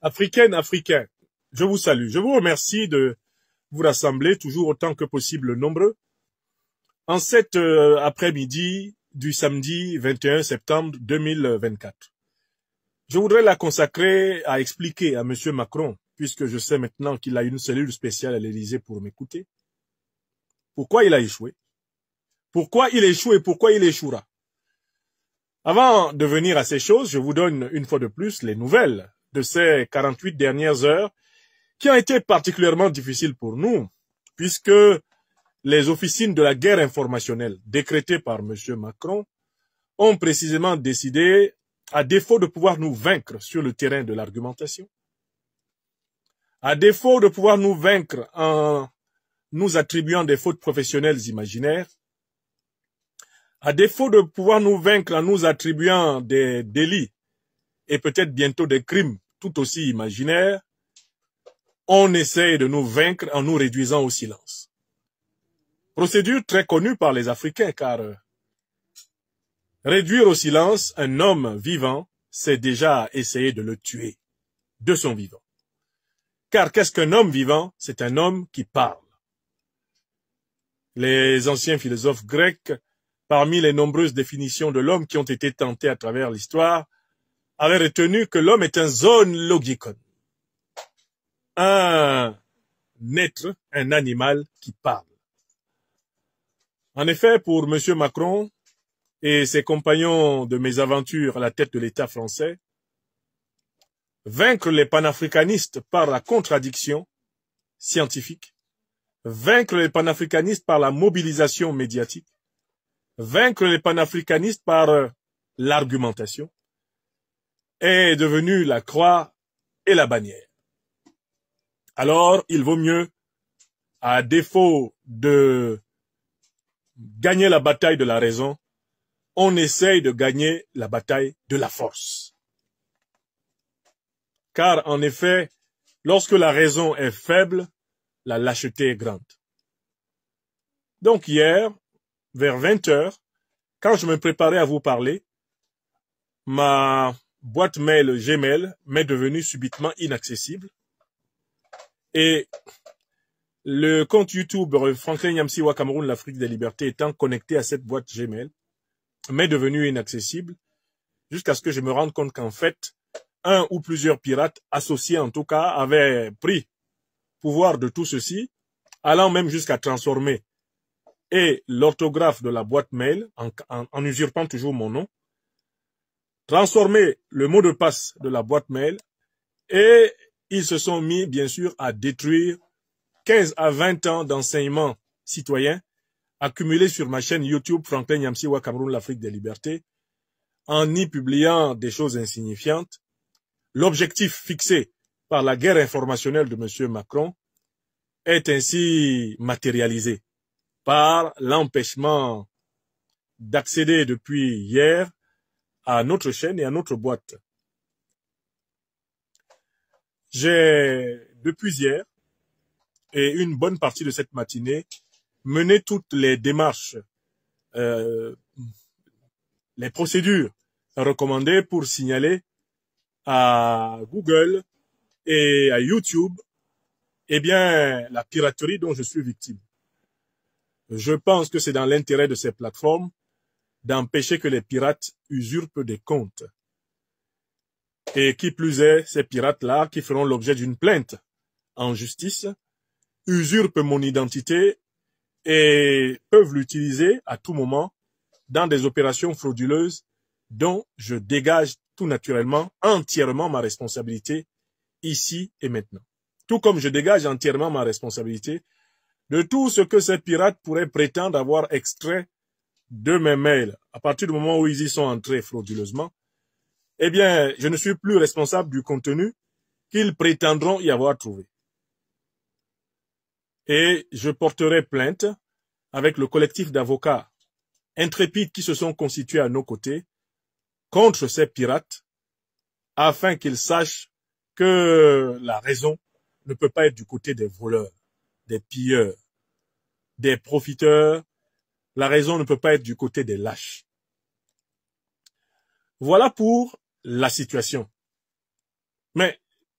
Africaines, Africains, je vous salue. Je vous remercie de vous rassembler toujours autant que possible nombreux en cet après-midi du samedi 21 septembre 2024. Je voudrais la consacrer à expliquer à M. Macron, puisque je sais maintenant qu'il a une cellule spéciale à l'Élysée pour m'écouter, pourquoi il a échoué, pourquoi il échoue et pourquoi il échouera. Avant de venir à ces choses, je vous donne une fois de plus les nouvelles de ces 48 dernières heures qui ont été particulièrement difficiles pour nous, puisque les officines de la guerre informationnelle décrétées par M. Macron ont précisément décidé, à défaut de pouvoir nous vaincre sur le terrain de l'argumentation, à défaut de pouvoir nous vaincre en nous attribuant des fautes professionnelles imaginaires, à défaut de pouvoir nous vaincre en nous attribuant des délits et peut-être bientôt des crimes tout aussi imaginaires, on essaie de nous vaincre en nous réduisant au silence. Procédure très connue par les Africains, car réduire au silence un homme vivant, c'est déjà essayer de le tuer de son vivant. Car qu'est-ce qu'un homme vivant? C'est un homme qui parle. Les anciens philosophes grecs, parmi les nombreuses définitions de l'homme qui ont été tentées à travers l'histoire, avaient retenu que l'homme est un zoon logikon, un être, un animal qui parle. En effet, pour M. Macron et ses compagnons de mésaventure à la tête de l'État français, vaincre les panafricanistes par la contradiction scientifique, vaincre les panafricanistes par la mobilisation médiatique, vaincre les panafricanistes par l'argumentation, est devenu la croix et la bannière. Alors, il vaut mieux, à défaut de gagner la bataille de la raison, on essaye de gagner la bataille de la force. Car, en effet, lorsque la raison est faible, la lâcheté est grande. Donc hier, vers 20 h, quand je me préparais à vous parler, ma boîte mail Gmail m'est devenue subitement inaccessible. Et le compte YouTube Franklin Nyamsiwa Cameroun, l'Afrique des libertés, étant connecté à cette boîte Gmail, m'est devenu inaccessible jusqu'à ce que je me rende compte qu'en fait, un ou plusieurs pirates associés en tout cas avaient pris pouvoir de tout ceci, allant même jusqu'à transformer et l'orthographe de la boîte mail en usurpant toujours mon nom, transformer le mot de passe de la boîte mail et ils se sont mis bien sûr à détruire 15 à 20 ans d'enseignement citoyen accumulé sur ma chaîne YouTube Franklin Nyamsiwa Cameroun, l'Afrique des libertés, en y publiant des choses insignifiantes. L'objectif fixé par la guerre informationnelle de M. Macron est ainsi matérialisé par l'empêchement d'accéder depuis hier à notre chaîne et à notre boîte. J'ai, depuis hier, et une bonne partie de cette matinée, mené toutes les démarches, les procédures recommandées pour signaler à Google et à YouTube, eh bien, la piraterie dont je suis victime. Je pense que c'est dans l'intérêt de ces plateformes d'empêcher que les pirates usurpent des comptes. Et qui plus est, ces pirates-là, qui feront l'objet d'une plainte en justice, usurpent mon identité et peuvent l'utiliser à tout moment dans des opérations frauduleuses dont je dégage tout naturellement entièrement ma responsabilité ici et maintenant. Tout comme je dégage entièrement ma responsabilité de tout ce que ces pirates pourraient prétendre avoir extrait de mes mails à partir du moment où ils y sont entrés frauduleusement. Eh bien, je ne suis plus responsable du contenu qu'ils prétendront y avoir trouvé. Et je porterai plainte avec le collectif d'avocats intrépides qui se sont constitués à nos côtés contre ces pirates afin qu'ils sachent que la raison ne peut pas être du côté des voleurs, des pilleurs, des profiteurs. La raison ne peut pas être du côté des lâches. Voilà pour la situation. Mais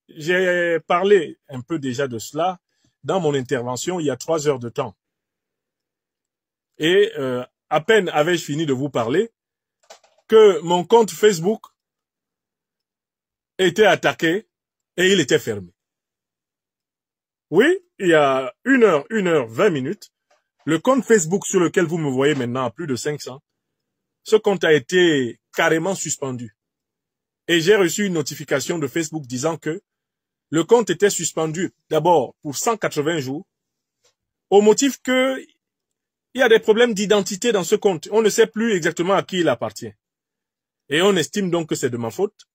j'ai parlé un peu déjà de cela dans mon intervention il y a 3 heures de temps. Et à peine avais-je fini de vous parler que mon compte Facebook était attaqué et il était fermé. Oui, il y a 1h 20, le compte Facebook sur lequel vous me voyez maintenant à plus de 500, ce compte a été carrément suspendu. Et j'ai reçu une notification de Facebook disant que le compte était suspendu d'abord pour 180 jours, au motif que il y a des problèmes d'identité dans ce compte. On ne sait plus exactement à qui il appartient. Et on estime donc que c'est de ma faute.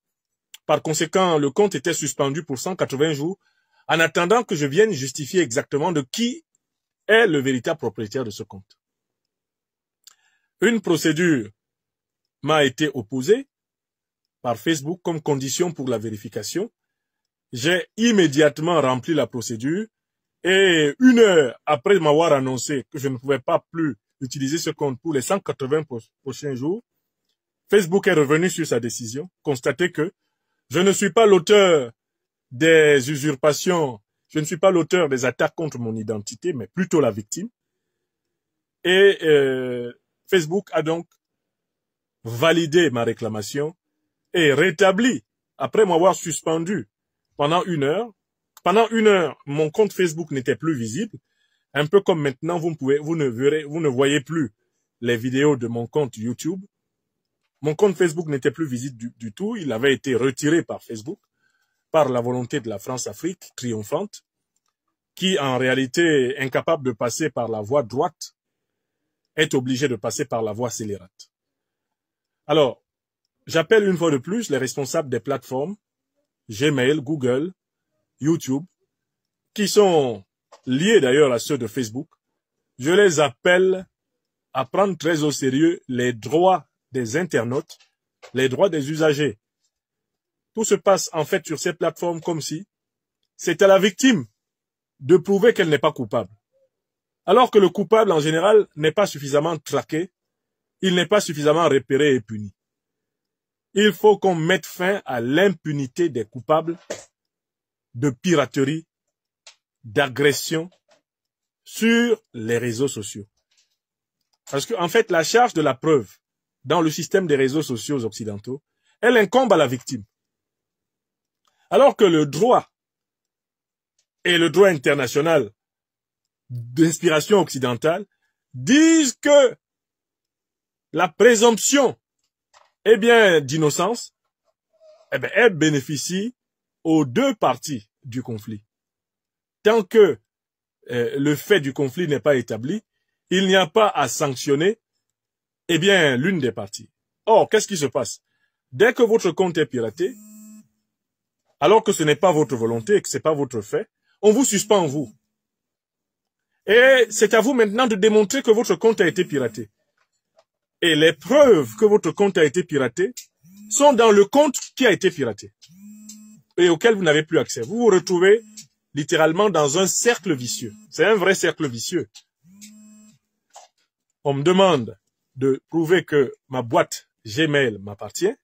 Par conséquent, le compte était suspendu pour 180 jours, en attendant que je vienne justifier exactement de qui est le véritable propriétaire de ce compte. Une procédure m'a été opposée par Facebook comme condition pour la vérification. J'ai immédiatement rempli la procédure et 1 heure après m'avoir annoncé que je ne pouvais pas plus utiliser ce compte pour les 180 prochains jours, Facebook est revenu sur sa décision, constaté que je ne suis pas l'auteur des usurpations, je ne suis pas l'auteur des attaques contre mon identité, mais plutôt la victime. Et Facebook a donc validé ma réclamation et rétabli, après m'avoir suspendu pendant 1 heure. Pendant 1 heure, mon compte Facebook n'était plus visible. Un peu comme maintenant, vous ne voyez plus les vidéos de mon compte YouTube. Mon compte Facebook n'était plus visible du tout. Il avait été retiré par Facebook, par la volonté de la France-Afrique triomphante, qui en réalité, incapable de passer par la voie droite, est obligé de passer par la voie scélérate. Alors, j'appelle une fois de plus les responsables des plateformes Gmail, Google, YouTube, qui sont liés d'ailleurs à ceux de Facebook. Je les appelle à prendre très au sérieux les droits des internautes, les droits des usagers. Tout se passe en fait sur ces plateformes comme si c'était à la victime de prouver qu'elle n'est pas coupable. Alors que le coupable en général n'est pas suffisamment traqué, il n'est pas suffisamment repéré et puni. Il faut qu'on mette fin à l'impunité des coupables de piraterie, d'agression sur les réseaux sociaux. Parce que, en fait, la charge de la preuve dans le système des réseaux sociaux occidentaux, elle incombe à la victime. Alors que le droit et le droit international d'inspiration occidentale disent que la présomption d'innocence, elle bénéficie aux deux parties du conflit. Tant que le fait du conflit n'est pas établi, il n'y a pas à sanctionner l'une des parties. Or, qu'est-ce qui se passe? Dès que votre compte est piraté, alors que ce n'est pas votre volonté et que ce n'est pas votre fait, on vous suspend, vous. Et c'est à vous maintenant de démontrer que votre compte a été piraté. Et les preuves que votre compte a été piraté sont dans le compte qui a été piraté et auquel vous n'avez plus accès. Vous vous retrouvez littéralement dans un cercle vicieux. C'est un vrai cercle vicieux. On me demande de prouver que ma boîte Gmail m'appartient.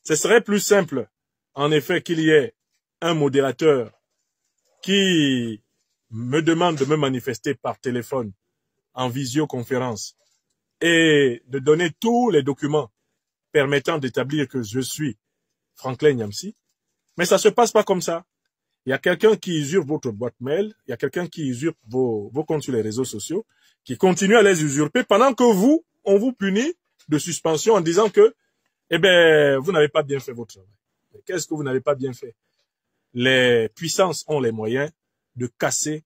Ce serait plus simple, en effet, qu'il y ait un modérateur qui me demande de me manifester par téléphone, en visioconférence, et de donner tous les documents permettant d'établir que je suis Franklin Nyamsi. Mais ça se passe pas comme ça. Il y a quelqu'un qui usurpe votre boîte mail, il y a quelqu'un qui usurpe vos comptes sur les réseaux sociaux, qui continue à les usurper pendant que vous, on vous punit de suspension en disant que, vous n'avez pas bien fait votre travail. Qu'est-ce que vous n'avez pas bien fait? Les puissances ont les moyens de casser,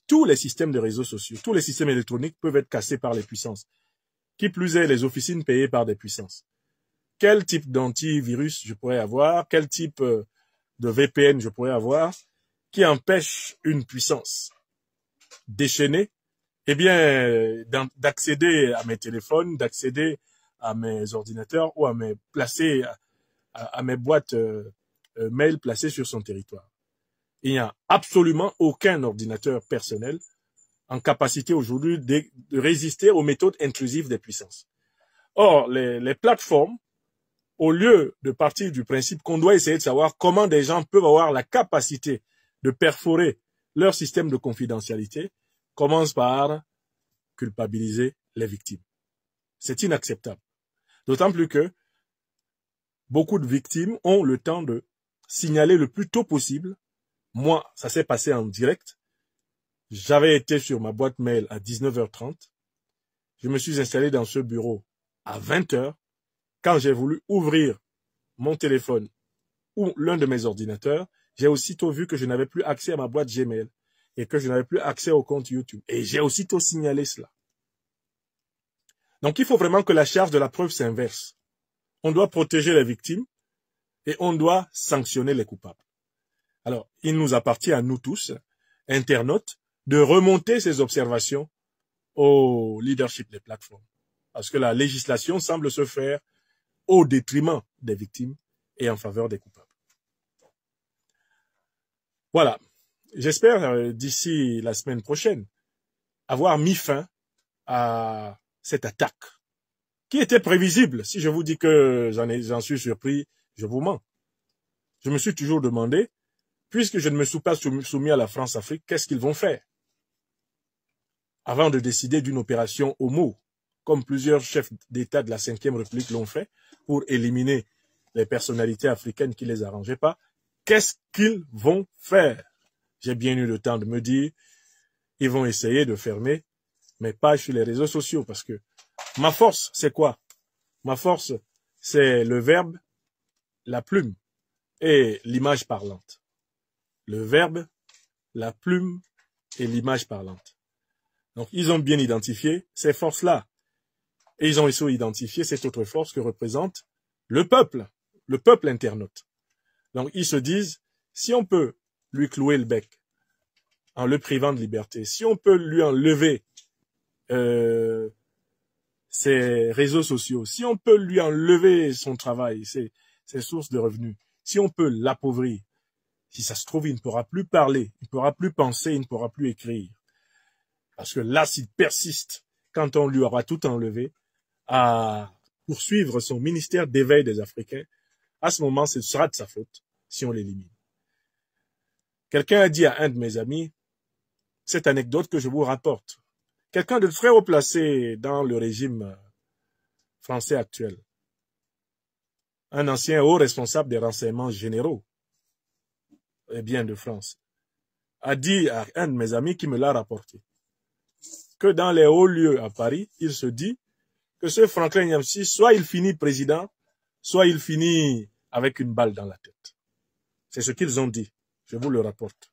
tous les systèmes de réseaux sociaux, tous les systèmes électroniques peuvent être cassés par les puissances. Qui plus est, les officines payées par des puissances. Quel type d'antivirus je pourrais avoir? Quel type de VPN je pourrais avoir qui empêche une puissance déchaînée d'accéder à mes téléphones, d'accéder à mes ordinateurs ou à mes boîtes mail placées sur son territoire. Il n'y a absolument aucun ordinateur personnel en capacité aujourd'hui de résister aux méthodes intrusives des puissances. Or, les plateformes au lieu de partir du principe qu'on doit essayer de savoir comment des gens peuvent avoir la capacité de perforer leur système de confidentialité, commence par culpabiliser les victimes. C'est inacceptable. D'autant plus que beaucoup de victimes ont le temps de signaler le plus tôt possible. Moi, ça s'est passé en direct. J'avais été sur ma boîte mail à 19h30. Je me suis installé dans ce bureau à 20h. Quand j'ai voulu ouvrir mon téléphone ou l'un de mes ordinateurs, j'ai aussitôt vu que je n'avais plus accès à ma boîte Gmail et que je n'avais plus accès au compte YouTube. Et j'ai aussitôt signalé cela. Donc, il faut vraiment que la charge de la preuve s'inverse. On doit protéger les victimes et on doit sanctionner les coupables. Alors, il nous appartient à nous tous, internautes, de remonter ces observations au leadership des plateformes. Parce que la législation semble se faire au détriment des victimes et en faveur des coupables. Voilà. J'espère, d'ici la semaine prochaine, avoir mis fin à cette attaque, qui était prévisible. Si je vous dis que j'en suis surpris, je vous mens. Je me suis toujours demandé, puisque je ne me suis pas soumis à la France-Afrique, qu'est-ce qu'ils vont faire? Avant de décider d'une opération homo, comme plusieurs chefs d'État de la Ve République l'ont fait, pour éliminer les personnalités africaines qui ne les arrangeaient pas, qu'est-ce qu'ils vont faire? J'ai bien eu le temps de me dire, ils vont essayer de fermer mes pages sur les réseaux sociaux, parce que ma force, c'est quoi? Ma force, c'est le verbe, la plume et l'image parlante. Le verbe, la plume et l'image parlante. Donc, ils ont bien identifié ces forces-là. Et ils ont aussi identifié cette autre force que représente le peuple internaute. Donc, ils se disent, si on peut lui clouer le bec en le privant de liberté, si on peut lui enlever ses réseaux sociaux, si on peut lui enlever son travail, ses sources de revenus, si on peut l'appauvrir, si ça se trouve, il ne pourra plus parler, il ne pourra plus penser, il ne pourra plus écrire. Parce que là, s'il persiste, quand on lui aura tout enlevé, à poursuivre son ministère d'éveil des Africains, à ce moment, ce sera de sa faute si on l'élimine. Quelqu'un a dit à un de mes amis, cette anecdote que je vous rapporte, quelqu'un de très haut placé dans le régime français actuel, un ancien haut responsable des renseignements généraux, et bien de France, a dit à un de mes amis qui me l'a rapporté, que dans les hauts lieux à Paris, il se dit que ce Franklin Nyamsi, soit il finit président, soit il finit avec une balle dans la tête. C'est ce qu'ils ont dit. Je vous le rapporte.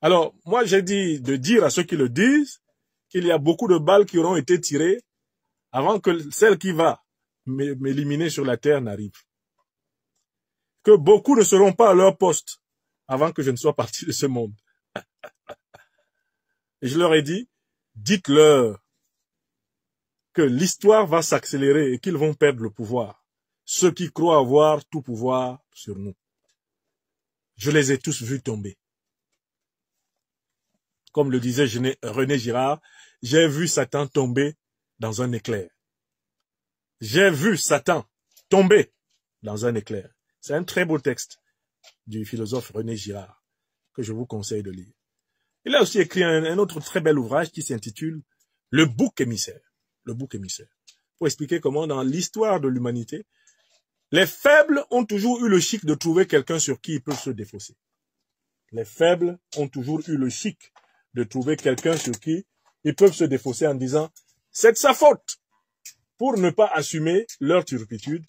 Alors, moi, j'ai dit de dire à ceux qui le disent qu'il y a beaucoup de balles qui auront été tirées avant que celle qui va m'éliminer sur la terre n'arrive. Que beaucoup ne seront pas à leur poste avant que je ne sois parti de ce monde. Et je leur ai dit, dites-leur que l'histoire va s'accélérer et qu'ils vont perdre le pouvoir. Ceux qui croient avoir tout pouvoir sur nous. Je les ai tous vus tomber. Comme le disait René Girard, j'ai vu Satan tomber dans un éclair. J'ai vu Satan tomber dans un éclair. C'est un très beau texte du philosophe René Girard que je vous conseille de lire. Il a aussi écrit un autre très bel ouvrage qui s'intitule « Le bouc émissaire ». Le bouc émissaire. Pour expliquer comment dans l'histoire de l'humanité, les faibles ont toujours eu le chic de trouver quelqu'un sur qui ils peuvent se défausser. Les faibles ont toujours eu le chic de trouver quelqu'un sur qui ils peuvent se défausser en disant « c'est de sa faute ». Pour ne pas assumer leur turpitude,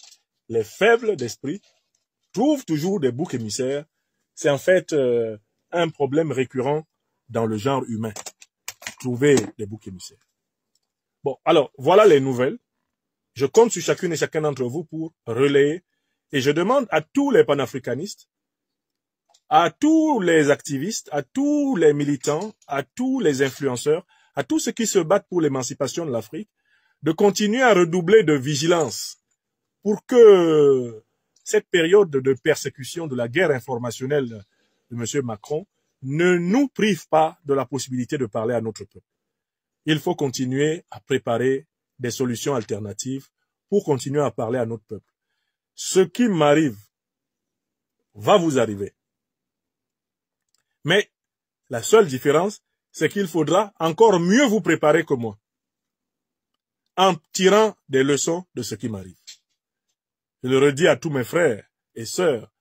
les faibles d'esprit trouvent toujours des boucs émissaires. C'est en fait un problème récurrent dans le genre humain. Trouver des boucs émissaires. Bon, alors, voilà les nouvelles. Je compte sur chacune et chacun d'entre vous pour relayer. Et je demande à tous les panafricanistes, à tous les activistes, à tous les militants, à tous les influenceurs, à tous ceux qui se battent pour l'émancipation de l'Afrique, de continuer à redoubler de vigilance pour que cette période de persécution de la guerre informationnelle de M. Macron ne nous prive pas de la possibilité de parler à notre peuple. Il faut continuer à préparer des solutions alternatives pour continuer à parler à notre peuple. Ce qui m'arrive va vous arriver. Mais la seule différence, c'est qu'il faudra encore mieux vous préparer que moi, en tirant des leçons de ce qui m'arrive. Je le redis à tous mes frères et sœurs,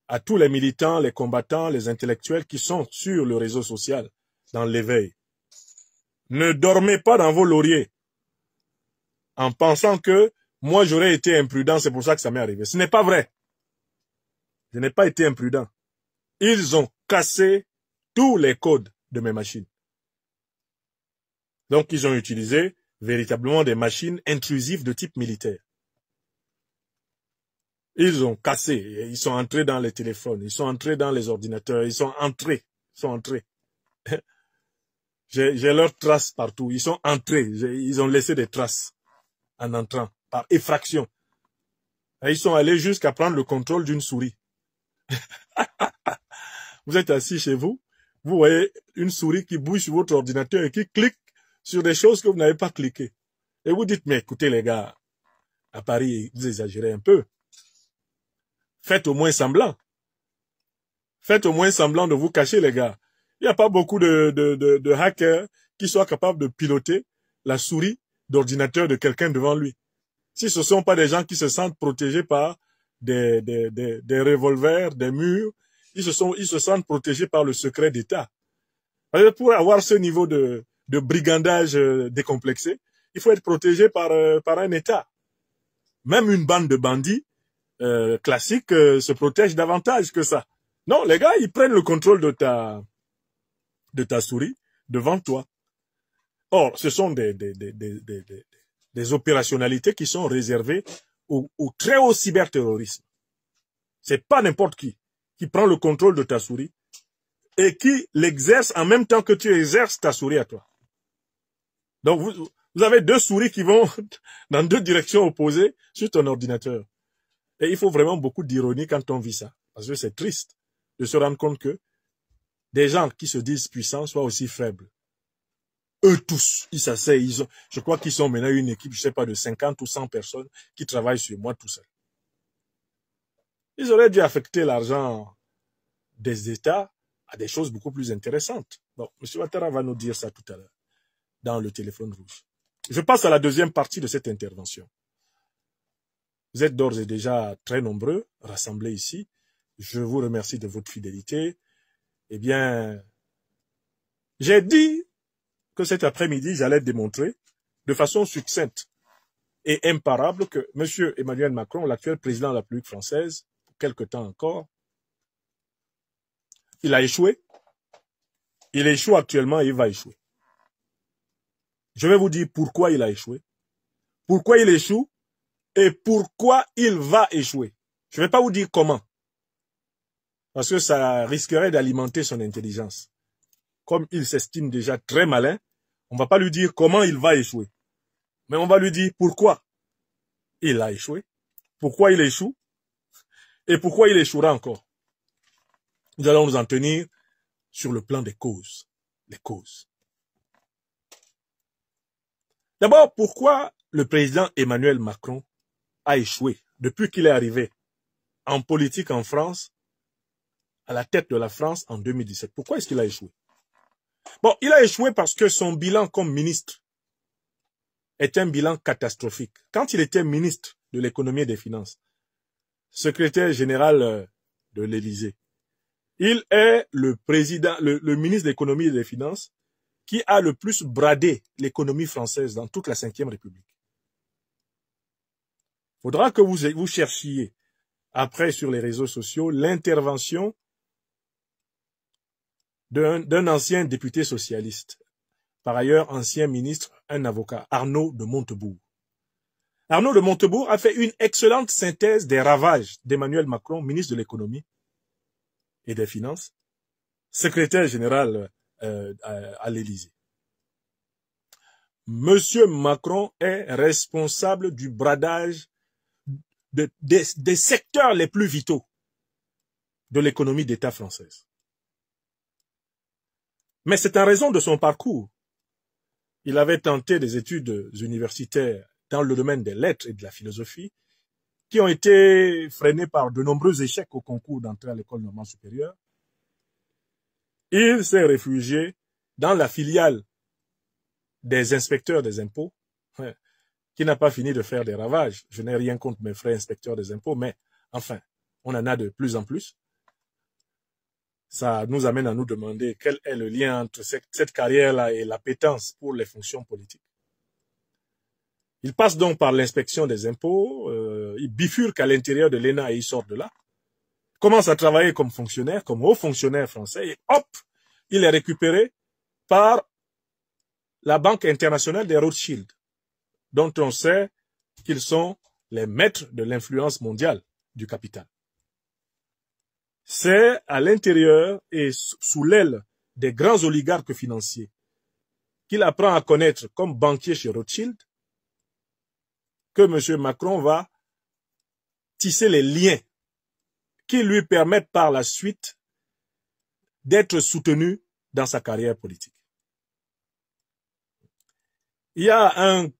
à tous les militants, les combattants, les intellectuels qui sont sur le réseau social, dans l'éveil. Ne dormez pas dans vos lauriers en pensant que moi j'aurais été imprudent, c'est pour ça que ça m'est arrivé. Ce n'est pas vrai. Je n'ai pas été imprudent. Ils ont cassé tous les codes de mes machines. Donc ils ont utilisé véritablement des machines intrusives de type militaire. Ils ont cassé, ils sont entrés dans les téléphones, ils sont entrés dans les ordinateurs, ils sont entrés. J'ai leurs traces partout, ils sont entrés, ils ont laissé des traces en entrant, par effraction. Et ils sont allés jusqu'à prendre le contrôle d'une souris. Vous êtes assis chez vous, vous voyez une souris qui bouge sur votre ordinateur et qui clique sur des choses que vous n'avez pas cliquées. Et vous dites, mais écoutez les gars, à Paris, vous exagérez un peu. Faites au moins semblant. Faites au moins semblant de vous cacher, les gars. Il n'y a pas beaucoup de hackers qui soient capables de piloter la souris d'ordinateur de quelqu'un devant lui. Si ce ne sont pas des gens qui se sentent protégés par des revolvers, des murs, ils se sentent protégés par le secret d'État. Pour avoir ce niveau de brigandage décomplexé, il faut être protégé par un État. Même une bande de bandits classiques se protège davantage que ça. Non, les gars, ils prennent le contrôle de ta souris devant toi. Or, ce sont des opérationnalités qui sont réservées au très haut cyberterrorisme. C'est pas n'importe qui prend le contrôle de ta souris et qui l'exerce en même temps que tu exerces ta souris à toi. Donc, vous avez deux souris qui vont dans deux directions opposées sur ton ordinateur. Et il faut vraiment beaucoup d'ironie quand on vit ça. Parce que c'est triste de se rendre compte que des gens qui se disent puissants soient aussi faibles. Eux tous, ils s'asseyent, je crois qu'ils sont maintenant une équipe, je sais pas, de 50 ou 100 personnes qui travaillent sur moi tout seul. Ils auraient dû affecter l'argent des États à des choses beaucoup plus intéressantes. Bon, M. Ouattara va nous dire ça tout à l'heure, dans le téléphone rouge. Je passe à la deuxième partie de cette intervention. Vous êtes d'ores et déjà très nombreux, rassemblés ici. Je vous remercie de votre fidélité. Eh bien, j'ai dit que cet après-midi, j'allais démontrer de façon succincte et imparable que M. Emmanuel Macron, l'actuel président de la République française, pour quelque temps encore, il a échoué. Il échoue actuellement et il va échouer. Je vais vous dire pourquoi il a échoué, pourquoi il échoue et pourquoi il va échouer. Je ne vais pas vous dire comment, parce que ça risquerait d'alimenter son intelligence. Comme il s'estime déjà très malin, on ne va pas lui dire comment il va échouer. Mais on va lui dire pourquoi il a échoué, pourquoi il échoue et pourquoi il échouera encore. Nous allons nous en tenir sur le plan des causes. Les causes. D'abord, pourquoi le président Emmanuel Macron a échoué depuis qu'il est arrivé en politique en France, à la tête de la France en 2017. Pourquoi est-ce qu'il a échoué? Bon, il a échoué parce que son bilan comme ministre est un bilan catastrophique. Quand il était ministre de l'économie et des finances, secrétaire général de l'Élysée, il est le président, le ministre de l'économie et des finances qui a le plus bradé l'économie française dans toute la Ve République. Il faudra que vous cherchiez après sur les réseaux sociaux l'intervention d'un ancien député socialiste, par ailleurs ancien ministre, un avocat, Arnaud de Montebourg. Arnaud de Montebourg a fait une excellente synthèse des ravages d'Emmanuel Macron, ministre de l'économie et des finances, secrétaire général à l'Élysée. Monsieur Macron est responsable du bradage des secteurs les plus vitaux de l'économie d'État française. Mais c'est en raison de son parcours. Il avait tenté des études universitaires dans le domaine des lettres et de la philosophie, qui ont été freinés par de nombreux échecs au concours d'entrée à l'école normale supérieure. Il s'est réfugié dans la filiale des inspecteurs des impôts, qui n'a pas fini de faire des ravages. Je n'ai rien contre mes frères inspecteurs des impôts, mais enfin, on en a de plus en plus. Ça nous amène à nous demander quel est le lien entre cette carrière-là et l'appétence pour les fonctions politiques. Il passe donc par l'inspection des impôts, il bifurque à l'intérieur de l'ENA et il sort de là, commence à travailler comme fonctionnaire, comme haut fonctionnaire français, et hop, il est récupéré par la Banque internationale des Rothschild, dont on sait qu'ils sont les maîtres de l'influence mondiale du capital. C'est à l'intérieur et sous l'aile des grands oligarques financiers qu'il apprend à connaître comme banquier chez Rothschild que M. Macron va tisser les liens qui lui permettent par la suite d'être soutenu dans sa carrière politique. Il y a un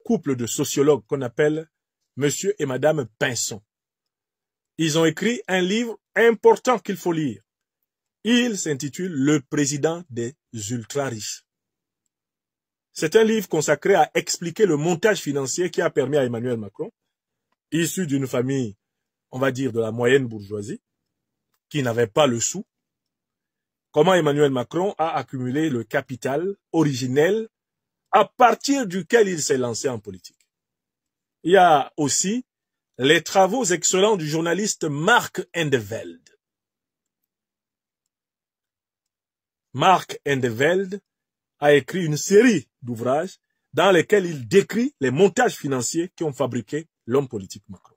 couple de sociologues qu'on appelle M. et Mme Pinson. Ils ont écrit un livre important qu'il faut lire. Il s'intitule « Le président des ultra-riches ». C'est un livre consacré à expliquer le montage financier qui a permis à Emmanuel Macron, issu d'une famille, on va dire, de la moyenne bourgeoisie, qui n'avait pas le sou, comment Emmanuel Macron a accumulé le capital originel à partir duquel il s'est lancé en politique. Il y a aussi les travaux excellents du journaliste Mark Endeveld. Mark Endeveld a écrit une série d'ouvrages dans lesquels il décrit les montages financiers qui ont fabriqué l'homme politique Macron.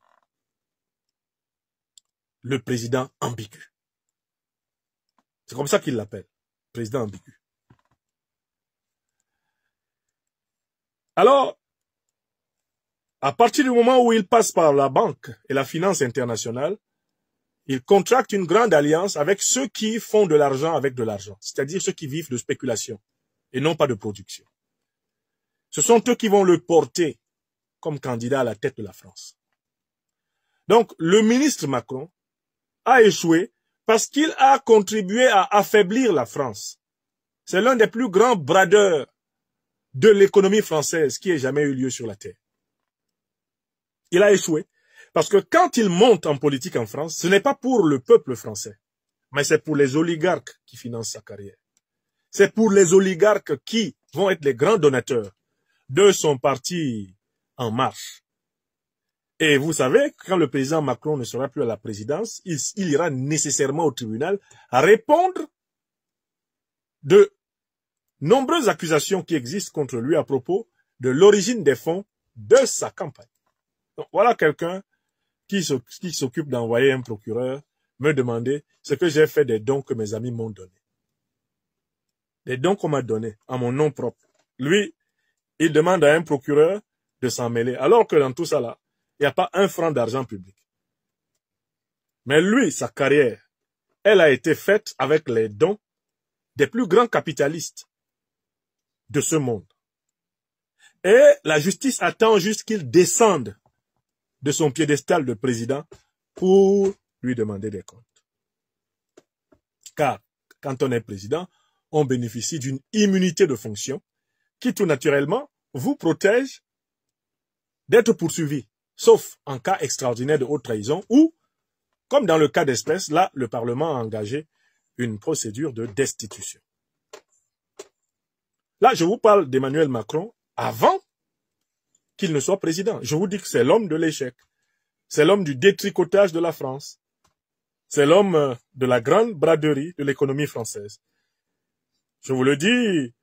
Le président ambigu. C'est comme ça qu'il l'appelle, président ambigu. Alors, à partir du moment où il passe par la banque et la finance internationale, il contracte une grande alliance avec ceux qui font de l'argent avec de l'argent, c'est-à-dire ceux qui vivent de spéculation et non pas de production. Ce sont eux qui vont le porter comme candidat à la tête de la France. Donc, le ministre Macron a échoué parce qu'il a contribué à affaiblir la France. C'est l'un des plus grands bradeurs de l'économie française qui ait jamais eu lieu sur la terre. Il a échoué parce que quand il monte en politique en France, ce n'est pas pour le peuple français, mais c'est pour les oligarques qui financent sa carrière. C'est pour les oligarques qui vont être les grands donateurs de son parti En Marche. Et vous savez, quand le président Macron ne sera plus à la présidence, il ira nécessairement au tribunal à répondre de nombreuses accusations qui existent contre lui à propos de l'origine des fonds de sa campagne. Donc, voilà quelqu'un qui s'occupe d'envoyer un procureur me demander ce que j'ai fait des dons que mes amis m'ont donnés. Des dons qu'on m'a donnés en mon nom propre. Lui, il demande à un procureur de s'en mêler, alors que dans tout ça là, il n'y a pas un franc d'argent public. Mais lui, sa carrière, elle a été faite avec les dons des plus grands capitalistes de ce monde. Et la justice attend juste qu'il descende de son piédestal de président pour lui demander des comptes. Car, quand on est président, on bénéficie d'une immunité de fonction qui, tout naturellement, vous protège d'être poursuivi, sauf en cas extraordinaire de haute trahison ou, comme dans le cas d'espèce, là, le Parlement a engagé une procédure de destitution. Là, je vous parle d'Emmanuel Macron avant qu'il ne soit président. Je vous dis que c'est l'homme de l'échec. C'est l'homme du détricotage de la France. C'est l'homme de la grande braderie de l'économie française. Je vous le dis,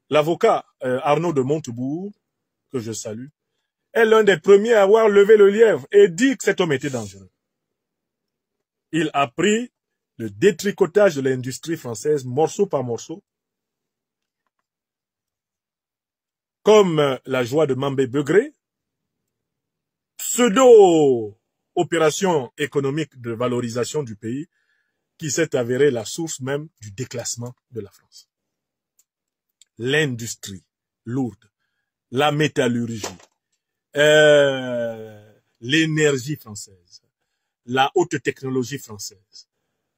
l'avocat Arnaud de Montebourg, que je salue, est l'un des premiers à avoir levé le lièvre et dit que cet homme était dangereux. Il a pris le détricotage de l'industrie française morceau par morceau, comme la joie de Mambé Begré, pseudo-opération économique de valorisation du pays, qui s'est avérée la source même du déclassement de la France. L'industrie lourde, la métallurgie, l'énergie française, la haute technologie française.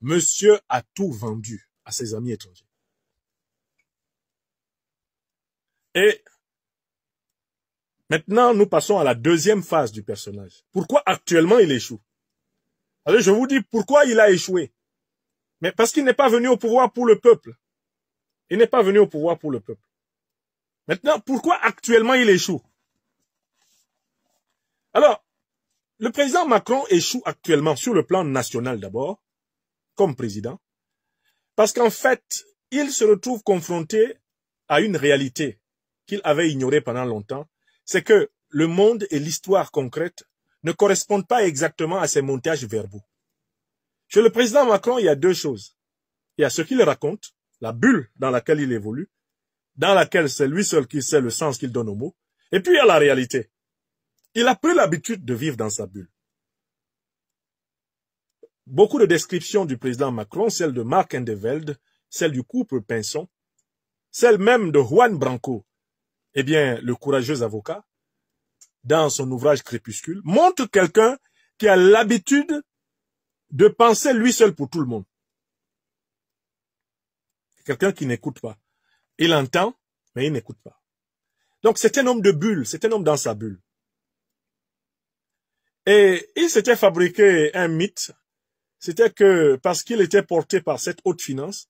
Monsieur a tout vendu à ses amis étrangers. Et maintenant, nous passons à la deuxième phase du personnage. Pourquoi actuellement il échoue? Alors, je vous dis pourquoi il a échoué. Mais parce qu'il n'est pas venu au pouvoir pour le peuple. Il n'est pas venu au pouvoir pour le peuple. Maintenant, pourquoi actuellement il échoue? Alors, le président Macron échoue actuellement sur le plan national d'abord, comme président, parce qu'en fait, il se retrouve confronté à une réalité qu'il avait ignorée pendant longtemps, c'est que le monde et l'histoire concrète ne correspondent pas exactement à ces montages verbaux. Chez le président Macron, il y a deux choses. Il y a ce qu'il raconte, la bulle dans laquelle il évolue, dans laquelle c'est lui seul qui sait le sens qu'il donne aux mots, et puis il y a la réalité. Il a pris l'habitude de vivre dans sa bulle. Beaucoup de descriptions du président Macron, celle de Marc Indevelde, celle du couple Pinson, celle même de Juan Branco, eh bien, le courageux avocat, dans son ouvrage Crépuscule, montre quelqu'un qui a l'habitude de penser lui seul pour tout le monde. Quelqu'un qui n'écoute pas. Il entend, mais il n'écoute pas. Donc c'est un homme de bulle, c'est un homme dans sa bulle. Et il s'était fabriqué un mythe, c'était que parce qu'il était porté par cette haute finance,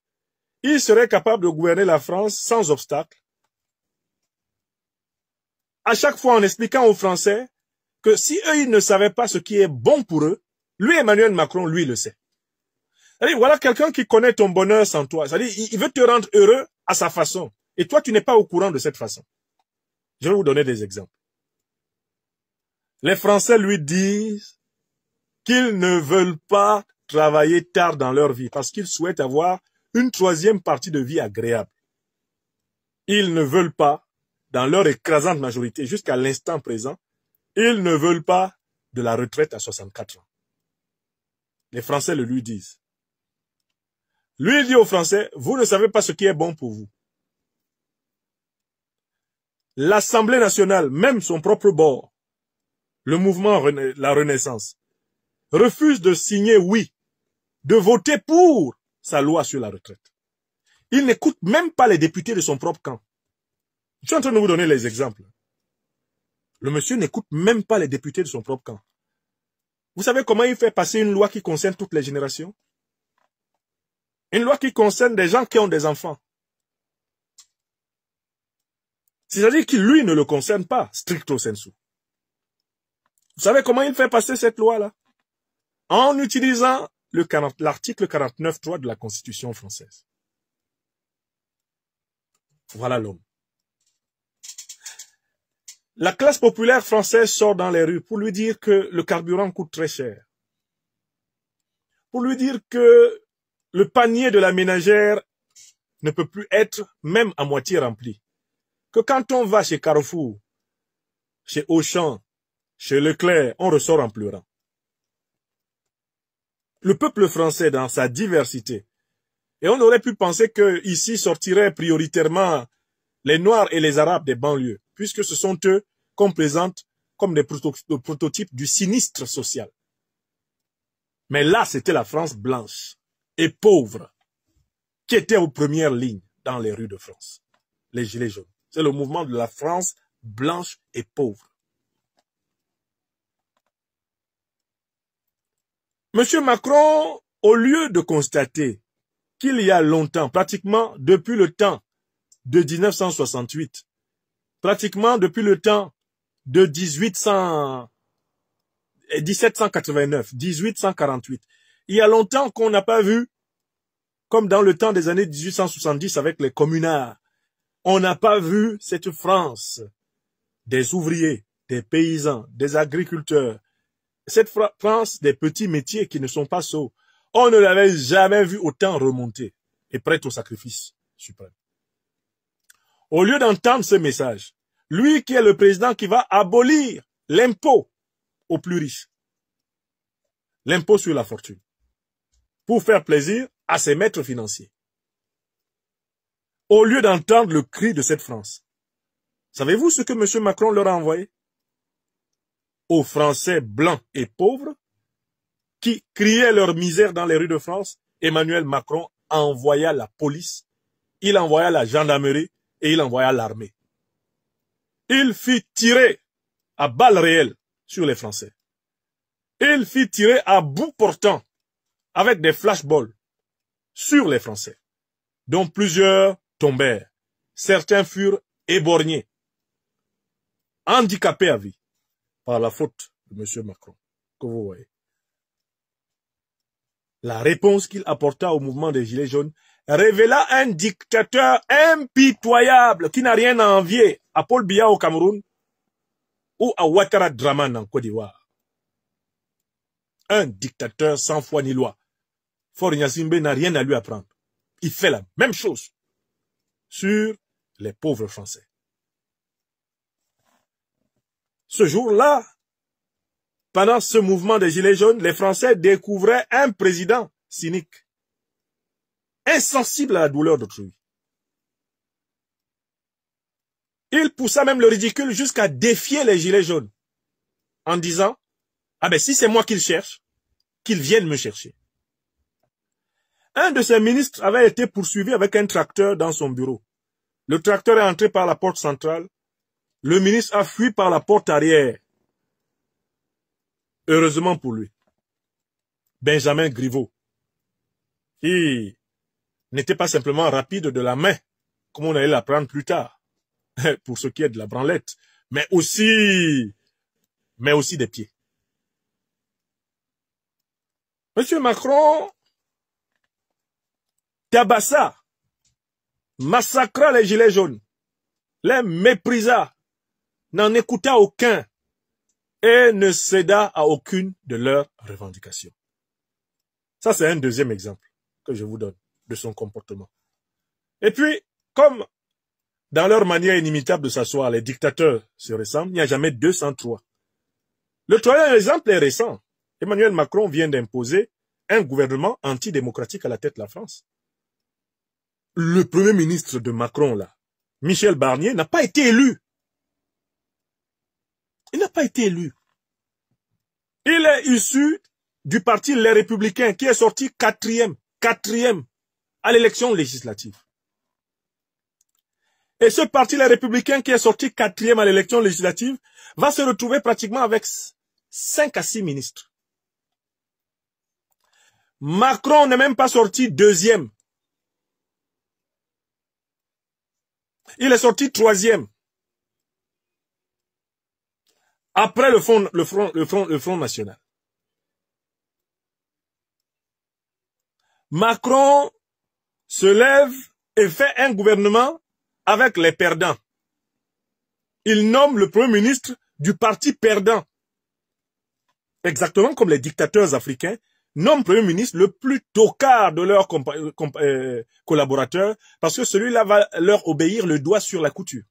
il serait capable de gouverner la France sans obstacle. À chaque fois en expliquant aux Français que si eux, ils ne savaient pas ce qui est bon pour eux, lui, Emmanuel Macron, lui, le sait. C'est-à-dire, voilà quelqu'un qui connaît ton bonheur sans toi. C'est-à-dire, il veut te rendre heureux à sa façon. Et toi, tu n'es pas au courant de cette façon. Je vais vous donner des exemples. Les Français lui disent qu'ils ne veulent pas travailler tard dans leur vie parce qu'ils souhaitent avoir une troisième partie de vie agréable. Ils ne veulent pas, dans leur écrasante majorité, jusqu'à l'instant présent, ils ne veulent pas de la retraite à 64 ans. Les Français le lui disent. Lui, il dit aux Français, vous ne savez pas ce qui est bon pour vous. L'Assemblée nationale, même son propre bord, le mouvement La Renaissance, refuse de signer oui, de voter pour sa loi sur la retraite. Il n'écoute même pas les députés de son propre camp. Je suis en train de vous donner les exemples. Le monsieur n'écoute même pas les députés de son propre camp. Vous savez comment il fait passer une loi qui concerne toutes les générations? Une loi qui concerne des gens qui ont des enfants. C'est-à-dire que lui ne le concerne pas, stricto sensu. Vous savez comment il fait passer cette loi-là? En utilisant l'article 49.3 de la Constitution française. Voilà l'homme. La classe populaire française sort dans les rues pour lui dire que le carburant coûte très cher. Pour lui dire que le panier de la ménagère ne peut plus être même à moitié rempli. Que quand on va chez Carrefour, chez Auchan, chez Leclerc, on ressort en pleurant. Le peuple français dans sa diversité, et on aurait pu penser que ici sortiraient prioritairement les Noirs et les Arabes des banlieues, puisque ce sont eux qu'on présente comme des prototypes du sinistre social. Mais là, c'était la France blanche et pauvre qui était aux premières lignes dans les rues de France. Les Gilets jaunes. C'est le mouvement de la France blanche et pauvre. Monsieur Macron, au lieu de constater qu'il y a longtemps, pratiquement depuis le temps de 1968, pratiquement depuis le temps de 1789, 1848, il y a longtemps qu'on n'a pas vu, comme dans le temps des années 1870 avec les communards, on n'a pas vu cette France des ouvriers, des paysans, des agriculteurs, cette France des petits métiers qui ne sont pas sots. On ne l'avait jamais vu autant remonter et prête au sacrifice suprême. Au lieu d'entendre ce message, lui qui est le président qui va abolir l'impôt aux plus riches, l'impôt sur la fortune, pour faire plaisir à ses maîtres financiers. Au lieu d'entendre le cri de cette France, Savez-vous ce que M. Macron leur a envoyé? Aux Français blancs et pauvres qui criaient leur misère dans les rues de France, Emmanuel Macron envoya la police, il envoya la gendarmerie et il envoya l'armée. Il fit tirer à balles réelles sur les Français. Il fit tirer à bout portant avec des flashballs sur les Français, dont plusieurs tombèrent. Certains furent éborgnés, handicapés à vie par la faute de M. Macron, que vous voyez. La réponse qu'il apporta au mouvement des Gilets jaunes révéla un dictateur impitoyable qui n'a rien à envier à Paul Biya au Cameroun ou à Ouattara Draman en Côte d'Ivoire. Un dictateur sans foi ni loi. Faure Gnassingbé n'a rien à lui apprendre. Il fait la même chose sur les pauvres Français. Ce jour-là, pendant ce mouvement des Gilets jaunes, les Français découvraient un président cynique, insensible à la douleur d'autrui. Il poussa même le ridicule jusqu'à défier les Gilets jaunes en disant « Ah ben si c'est moi qu'il cherche, qu'il vienne me chercher ». Un de ses ministres avait été poursuivi avec un tracteur dans son bureau. Le tracteur est entré par la porte centrale. Le ministre a fui par la porte arrière. Heureusement pour lui, Benjamin Griveaux, qui n'était pas simplement rapide de la main, comme on allait l'apprendre plus tard, pour ce qui est de la branlette, mais aussi des pieds. Monsieur Macron tabassa, massacra les Gilets jaunes, les méprisa, n'en écouta aucun et ne céda à aucune de leurs revendications. Ça, c'est un deuxième exemple que je vous donne de son comportement. Et puis, comme dans leur manière inimitable de s'asseoir, les dictateurs se ressemblent, il n'y a jamais deux sans trois. Le troisième exemple est récent. Emmanuel Macron vient d'imposer un gouvernement antidémocratique à la tête de la France. Le premier ministre de Macron, là, Michel Barnier, n'a pas été élu. Il n'a pas été élu. Il est issu du parti Les Républicains qui est sorti quatrième à l'élection législative. Et ce parti Les Républicains qui est sorti quatrième à l'élection législative va se retrouver pratiquement avec 5 à 6 ministres. Macron n'est même pas sorti deuxième. Il est sorti troisième. Après le Front National. Macron se lève et fait un gouvernement avec les perdants. Il nomme le Premier ministre du parti perdant. Exactement comme les dictateurs africains nomment Premier ministre le plus tocard de leurs collaborateurs parce que celui-là va leur obéir le doigt sur la couture.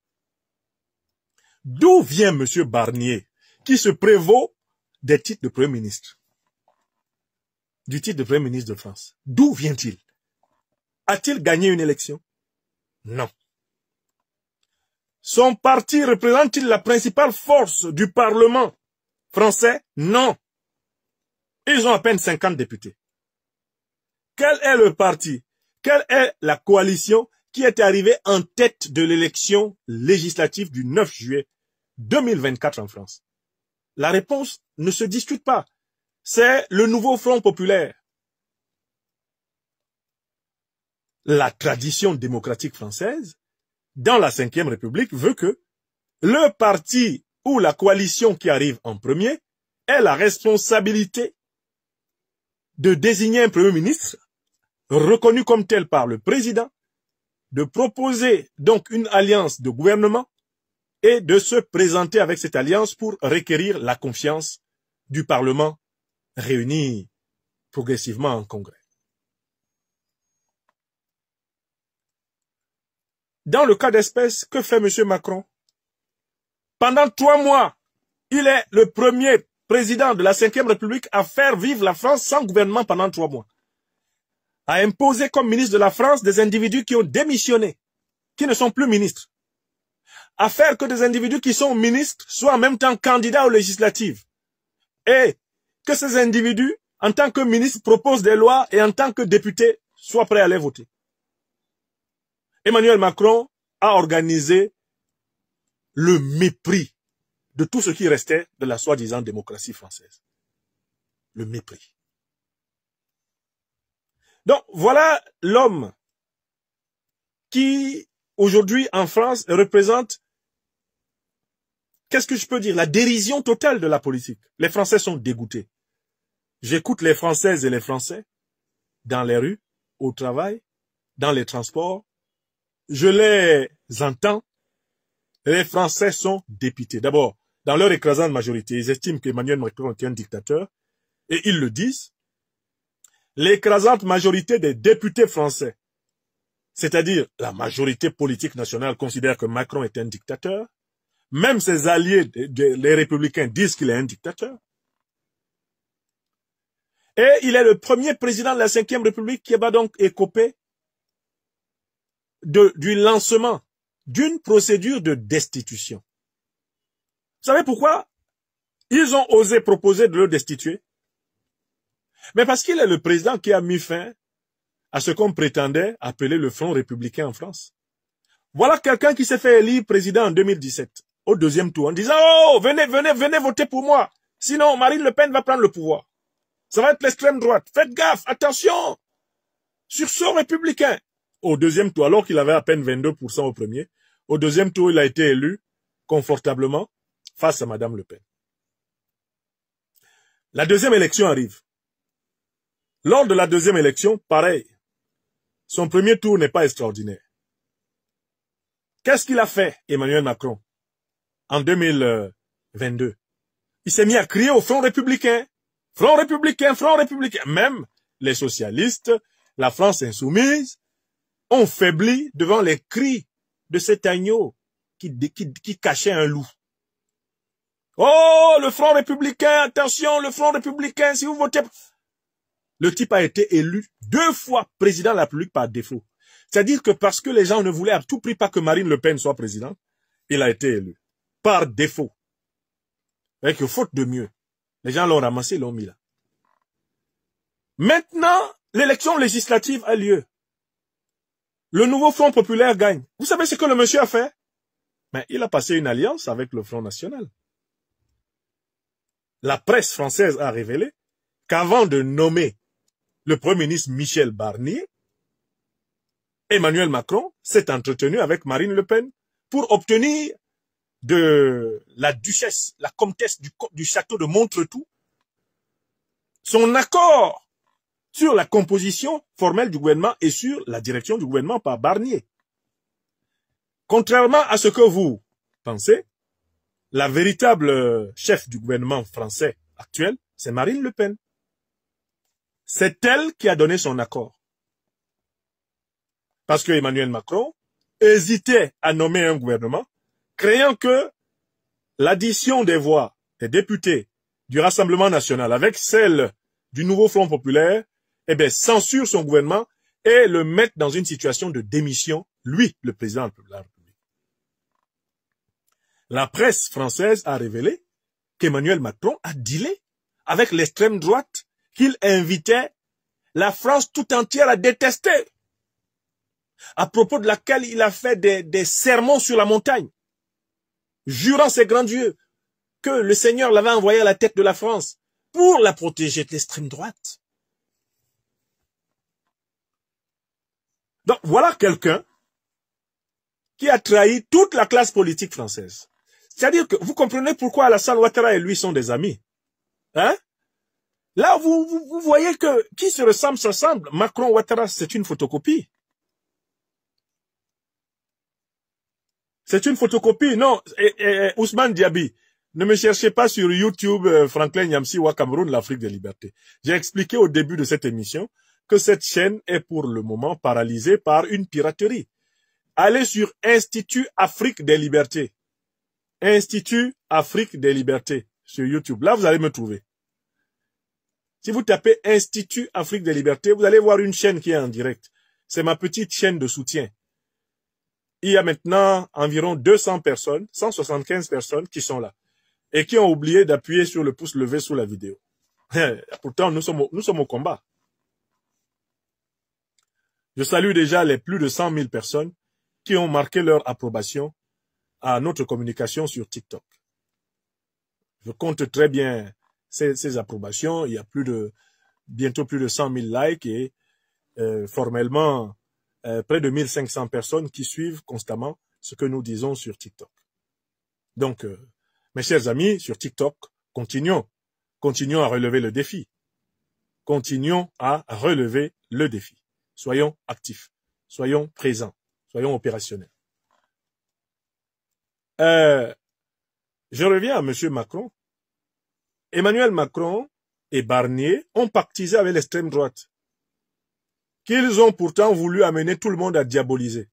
D'où vient M. Barnier qui se prévaut des titres de Premier ministre? Du titre de Premier ministre de France. D'où vient-il? A-t-il gagné une élection? Non. Son parti représente-t-il la principale force du Parlement français? Non. Ils ont à peine 50 députés. Quel est le parti? Quelle est la coalition qui est arrivée en tête de l'élection législative du 9 juillet 2024 en France? La réponse ne se discute pas. C'est le nouveau Front populaire. La tradition démocratique française, dans la Ve République, veut que le parti ou la coalition qui arrive en premier ait la responsabilité de désigner un Premier ministre reconnu comme tel par le président, de proposer donc une alliance de gouvernement et de se présenter avec cette alliance pour requérir la confiance du Parlement réuni progressivement en congrès. Dans le cas d'espèce, que fait M. Macron? Pendant 3 mois, il est le premier président de la Ve République à faire vivre la France sans gouvernement pendant 3 mois. A imposer comme ministre de la France des individus qui ont démissionné, qui ne sont plus ministres. à faire que des individus qui sont ministres soient en même temps candidats aux législatives. Et que ces individus, en tant que ministres, proposent des lois et en tant que députés, soient prêts à les voter. Emmanuel Macron a organisé le mépris de tout ce qui restait de la soi-disant démocratie française. Le mépris. Donc, voilà l'homme qui, aujourd'hui, en France, représente, qu'est-ce que je peux dire, la dérision totale de la politique. Les Français sont dégoûtés. J'écoute les Françaises et les Français dans les rues, au travail, dans les transports. Je les entends. Les Français sont dépités. D'abord, dans leur écrasante majorité, ils estiment qu'Emmanuel Macron est un dictateur, et ils le disent. L'écrasante majorité des députés français, c'est-à-dire la majorité politique nationale, considère que Macron est un dictateur. Même ses alliés, les républicains, disent qu'il est un dictateur. Et il est le premier président de la Ve République qui va donc écoper du lancement d'une procédure de destitution. Vous savez pourquoi ils ont osé proposer de le destituer? Mais parce qu'il est le président qui a mis fin à ce qu'on prétendait appeler le Front républicain en France. Voilà quelqu'un qui s'est fait élire président en 2017, au deuxième tour, en disant « Oh, venez voter pour moi, sinon Marine Le Pen va prendre le pouvoir. Ça va être l'extrême droite. Faites gaffe, attention, sursaut républicain. » Au deuxième tour, alors qu'il avait à peine 22% au premier, au deuxième tour, il a été élu confortablement face à Madame Le Pen. La deuxième élection arrive. Lors de la deuxième élection, pareil, son premier tour n'est pas extraordinaire. Qu'est-ce qu'il a fait, Emmanuel Macron, en 2022? Il s'est mis à crier au Front républicain. Front républicain, Front républicain. Même les socialistes, la France insoumise, ont faibli devant les cris de cet agneau qui cachait un loup. Oh, le Front républicain, attention, le Front républicain, si vous votez... Le type a été élu 2 fois président de la République par défaut. C'est-à-dire que parce que les gens ne voulaient à tout prix pas que Marine Le Pen soit présidente, il a été élu. Par défaut. Avec faute de mieux. Les gens l'ont ramassé, l'ont mis là. Maintenant, l'élection législative a lieu. Le nouveau Front populaire gagne. Vous savez ce que le monsieur a fait? Mais il a passé une alliance avec le Front national. La presse française a révélé qu'avant de nommer le Premier ministre Michel Barnier, Emmanuel Macron s'est entretenu avec Marine Le Pen pour obtenir de la duchesse, la comtesse du château de Montretout, son accord sur la composition formelle du gouvernement et sur la direction du gouvernement par Barnier. Contrairement à ce que vous pensez, la véritable chef du gouvernement français actuel, c'est Marine Le Pen. C'est elle qui a donné son accord. Parce que Emmanuel Macron hésitait à nommer un gouvernement, craignant que l'addition des voix des députés du Rassemblement national avec celle du nouveau Front populaire, censure son gouvernement et le mette dans une situation de démission, lui, le président de la République. La presse française a révélé qu'Emmanuel Macron a dealé avec l'extrême droite qu'il invitait la France tout entière à détester, à propos de laquelle il a fait des sermons sur la montagne, jurant ses grands dieux que le Seigneur l'avait envoyé à la tête de la France pour la protéger de l'extrême droite. Donc voilà quelqu'un qui a trahi toute la classe politique française. C'est-à-dire que vous comprenez pourquoi Alassane Ouattara et lui sont des amis. Hein? Là, vous voyez que qui se ressemble s'assemble. Macron-Ouattara, c'est une photocopie. C'est une photocopie. Non, Ousmane Diaby, ne me cherchez pas sur YouTube Franklin Nyamsi ou Cameroun, l'Afrique des libertés. J'ai expliqué au début de cette émission que cette chaîne est pour le moment paralysée par une piraterie. Allez sur Institut Afrique des libertés. Institut Afrique des libertés sur YouTube. Là, vous allez me trouver. Si vous tapez Institut Afrique des libertés, vous allez voir une chaîne qui est en direct. C'est ma petite chaîne de soutien. il y a maintenant environ 200 personnes, 175 personnes qui sont là et qui ont oublié d'appuyer sur le pouce levé sous la vidéo. Pourtant, nous sommes au combat. Je salue déjà les plus de 100 000 personnes qui ont marqué leur approbation à notre communication sur TikTok. Je compte très bien ces approbations. Il y a bientôt plus de 100 000 likes et formellement près de 1500 personnes qui suivent constamment ce que nous disons sur TikTok. Donc, mes chers amis, sur TikTok, continuons à relever le défi. Continuons à relever le défi. Soyons actifs, soyons présents, soyons opérationnels. Je reviens à M. Macron. Emmanuel Macron et Barnier ont pactisé avec l'extrême droite, qu'ils ont pourtant voulu amener tout le monde à diaboliser.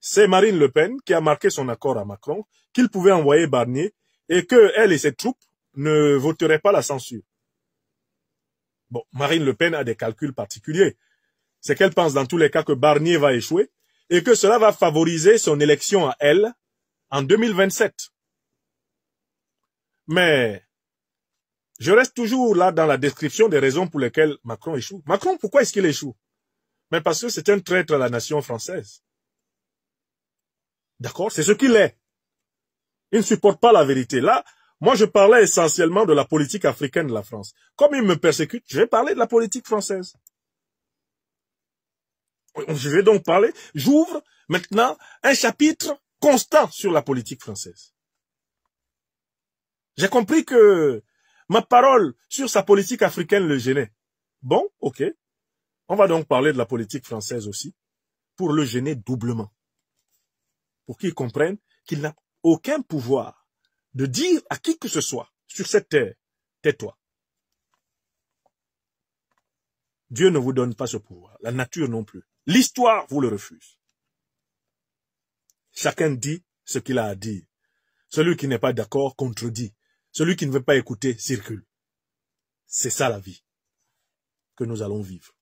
C'est Marine Le Pen qui a marqué son accord à Macron, qu'il pouvait envoyer Barnier et que elle et ses troupes ne voteraient pas la censure. Bon, Marine Le Pen a des calculs particuliers. C'est qu'elle pense dans tous les cas que Barnier va échouer et que cela va favoriser son élection à elle en 2027. Mais je reste toujours là dans la description des raisons pour lesquelles Macron échoue. Macron, pourquoi est-ce qu'il échoue? Mais parce que c'est un traître à la nation française. D'accord? C'est ce qu'il est. Il ne supporte pas la vérité. Là, moi, je parlais essentiellement de la politique africaine de la France. Comme il me persécute, je vais parler de la politique française. Je vais donc parler, j'ouvre maintenant un chapitre constant sur la politique française. J'ai compris que ma parole sur sa politique africaine le gênait. Bon, ok. On va donc parler de la politique française aussi, pour le gêner doublement. Pour qu'il comprenne qu'il n'a aucun pouvoir de dire à qui que ce soit sur cette terre, tais-toi. Dieu ne vous donne pas ce pouvoir, la nature non plus. L'histoire vous le refuse. Chacun dit ce qu'il a à dire. Celui qui n'est pas d'accord contredit. Celui qui ne veut pas écouter circule. C'est ça la vie que nous allons vivre.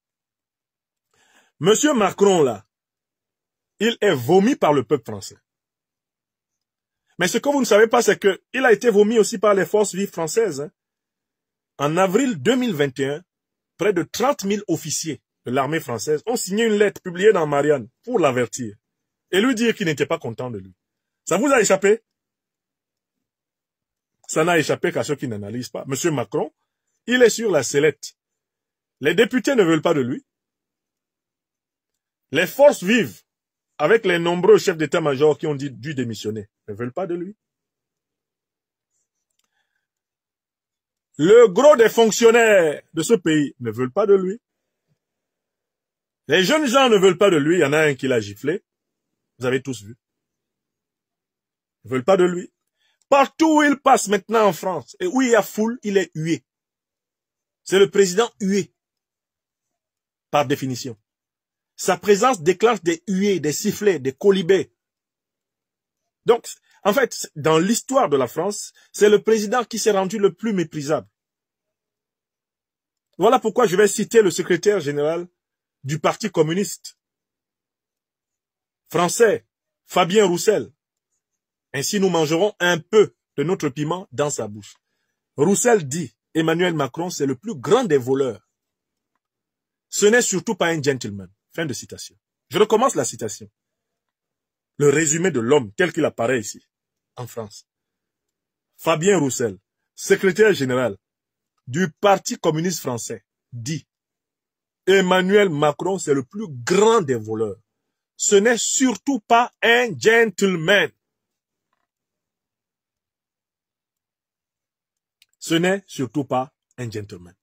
Monsieur Macron, là, il est vomi par le peuple français. Mais ce que vous ne savez pas, c'est qu'il a été vomi aussi par les forces vives françaises. Hein. En avril 2021, près de 30 000 officiers de l'armée française ont signé une lettre publiée dans Marianne pour l'avertir et lui dire qu'ils n'étaient pas contents de lui. Ça vous a échappé? Ça n'a échappé qu'à ceux qui n'analysent pas. Monsieur Macron, il est sur la sellette. Les députés ne veulent pas de lui. Les forces vives, avec les nombreux chefs d'état-major qui ont dû démissionner, ne veulent pas de lui. Le gros des fonctionnaires de ce pays ne veulent pas de lui. Les jeunes gens ne veulent pas de lui. Il y en a un qui l'a giflé. Vous avez tous vu. Ils ne veulent pas de lui. Partout où il passe maintenant en France, et où il y a foule, il est hué. C'est le président hué. Par définition. Sa présence déclenche des huées, des sifflets, des colibés. Donc, en fait, dans l'histoire de la France, c'est le président qui s'est rendu le plus méprisable. Voilà pourquoi je vais citer le secrétaire général du Parti communiste français, Fabien Roussel. Ainsi, nous mangerons un peu de notre piment dans sa bouche. Roussel dit, Emmanuel Macron, c'est le plus grand des voleurs. Ce n'est surtout pas un gentleman. Fin de citation. Je recommence la citation. Le résumé de l'homme tel qu'il apparaît ici, en France. Fabien Roussel, secrétaire général du Parti communiste français, dit Emmanuel Macron, c'est le plus grand des voleurs. Ce n'est surtout pas un gentleman. Ce n'est surtout pas un gentleman.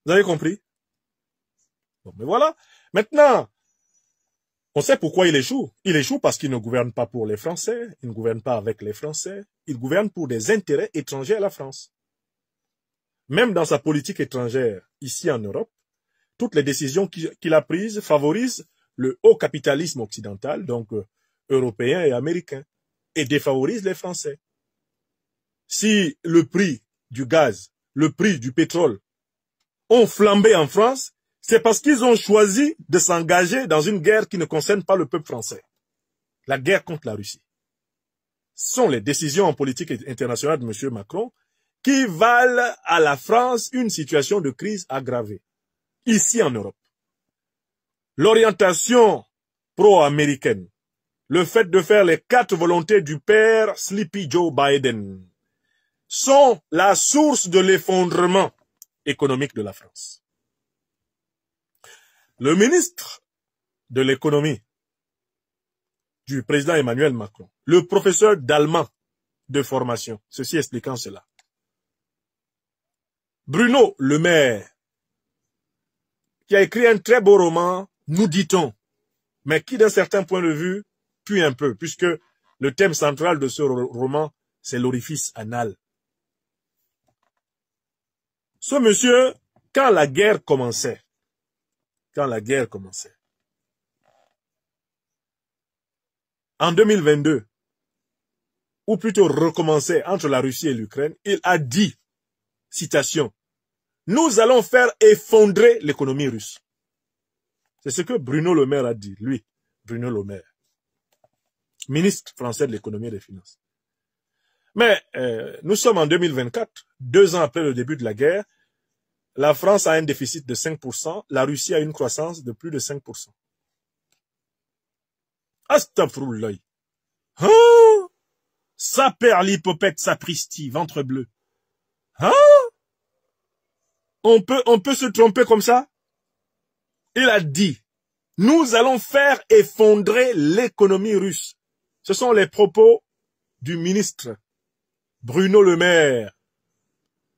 Vous avez compris? Bon, mais voilà. Maintenant, on sait pourquoi il échoue. Il échoue parce qu'il ne gouverne pas pour les Français, il ne gouverne pas avec les Français, il gouverne pour des intérêts étrangers à la France. Même dans sa politique étrangère, ici en Europe, toutes les décisions qu'il a prises favorisent le haut capitalisme occidental, donc européen et américain, et défavorisent les Français. Si le prix du gaz, le prix du pétrole ont flambé en France, c'est parce qu'ils ont choisi de s'engager dans une guerre qui ne concerne pas le peuple français. la guerre contre la Russie. Ce sont les décisions en politique internationale de M. Macron qui valent à la France une situation de crise aggravée, ici en Europe. L'orientation pro-américaine, le fait de faire les 4 volontés du père Sleepy Joe Biden, sont la source de l'effondrement économique de la France. Le ministre de l'économie du président Emmanuel Macron, le professeur d'allemand de formation, ceci expliquant cela. Bruno Le Maire, qui a écrit un très beau roman, nous dit-on, mais qui d'un certain point de vue pue un peu, puisque le thème central de ce roman, c'est l'orifice anal. Ce monsieur, quand la guerre commençait, en 2022, ou plutôt recommençait entre la Russie et l'Ukraine, il a dit, citation, « Nous allons faire effondrer l'économie russe. » C'est ce que Bruno Le Maire a dit, lui, Bruno Le Maire, ministre français de l'économie et des finances. Mais nous sommes en 2024, 2 ans après le début de la guerre, la France a un déficit de 5%, la Russie a une croissance de plus de 5%. Astaghfirullah. Hein? Ça perd l'hypopète, sapristi, ventre bleu. Hein? On peut se tromper comme ça? Il a dit, nous allons faire effondrer l'économie russe. Ce sont les propos du ministre Bruno Le Maire,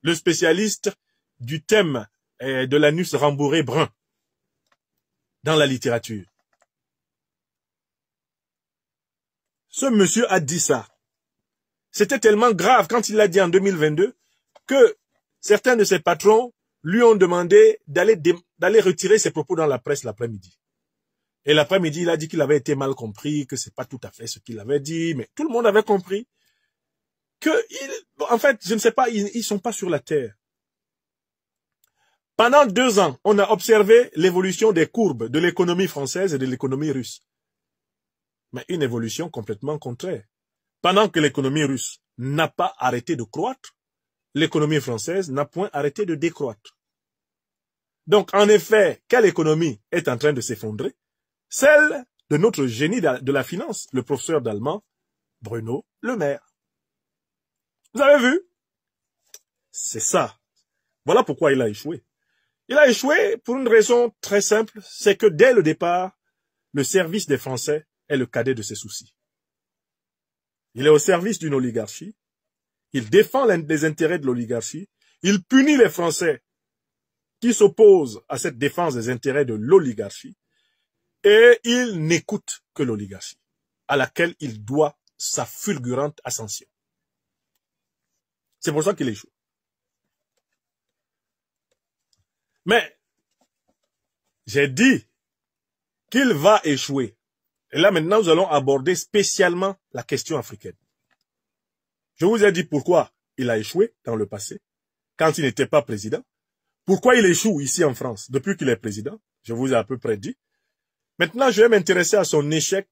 le spécialiste du thème de l'anus rembourré brun dans la littérature. Ce monsieur a dit ça. C'était tellement grave quand il l'a dit en 2022 que certains de ses patrons lui ont demandé d'aller retirer ses propos dans la presse l'après-midi. Et l'après-midi, il a dit qu'il avait été mal compris, que c'est pas tout à fait ce qu'il avait dit, mais tout le monde avait compris que, en fait, je ne sais pas, ils sont pas sur la terre. Pendant 2 ans, on a observé l'évolution des courbes de l'économie française et de l'économie russe. Mais une évolution complètement contraire. Pendant que l'économie russe n'a pas arrêté de croître, l'économie française n'a point arrêté de décroître. Donc, en effet, quelle économie est en train de s'effondrer? Celle de notre génie de la finance, le professeur d'allemand, Bruno Le Maire. Vous avez vu? C'est ça. Voilà pourquoi il a échoué. Il a échoué pour une raison très simple, c'est que dès le départ, le service des Français est le cadet de ses soucis. Il est au service d'une oligarchie, il défend les intérêts de l'oligarchie, il punit les Français qui s'opposent à cette défense des intérêts de l'oligarchie, et il n'écoute que l'oligarchie, à laquelle il doit sa fulgurante ascension. C'est pour ça qu'il échoue. Mais j'ai dit qu'il va échouer. Et là maintenant, nous allons aborder spécialement la question africaine. Je vous ai dit pourquoi il a échoué dans le passé, quand il n'était pas président. Pourquoi il échoue ici en France depuis qu'il est président. Je vous ai à peu près dit. Maintenant, je vais m'intéresser à son échec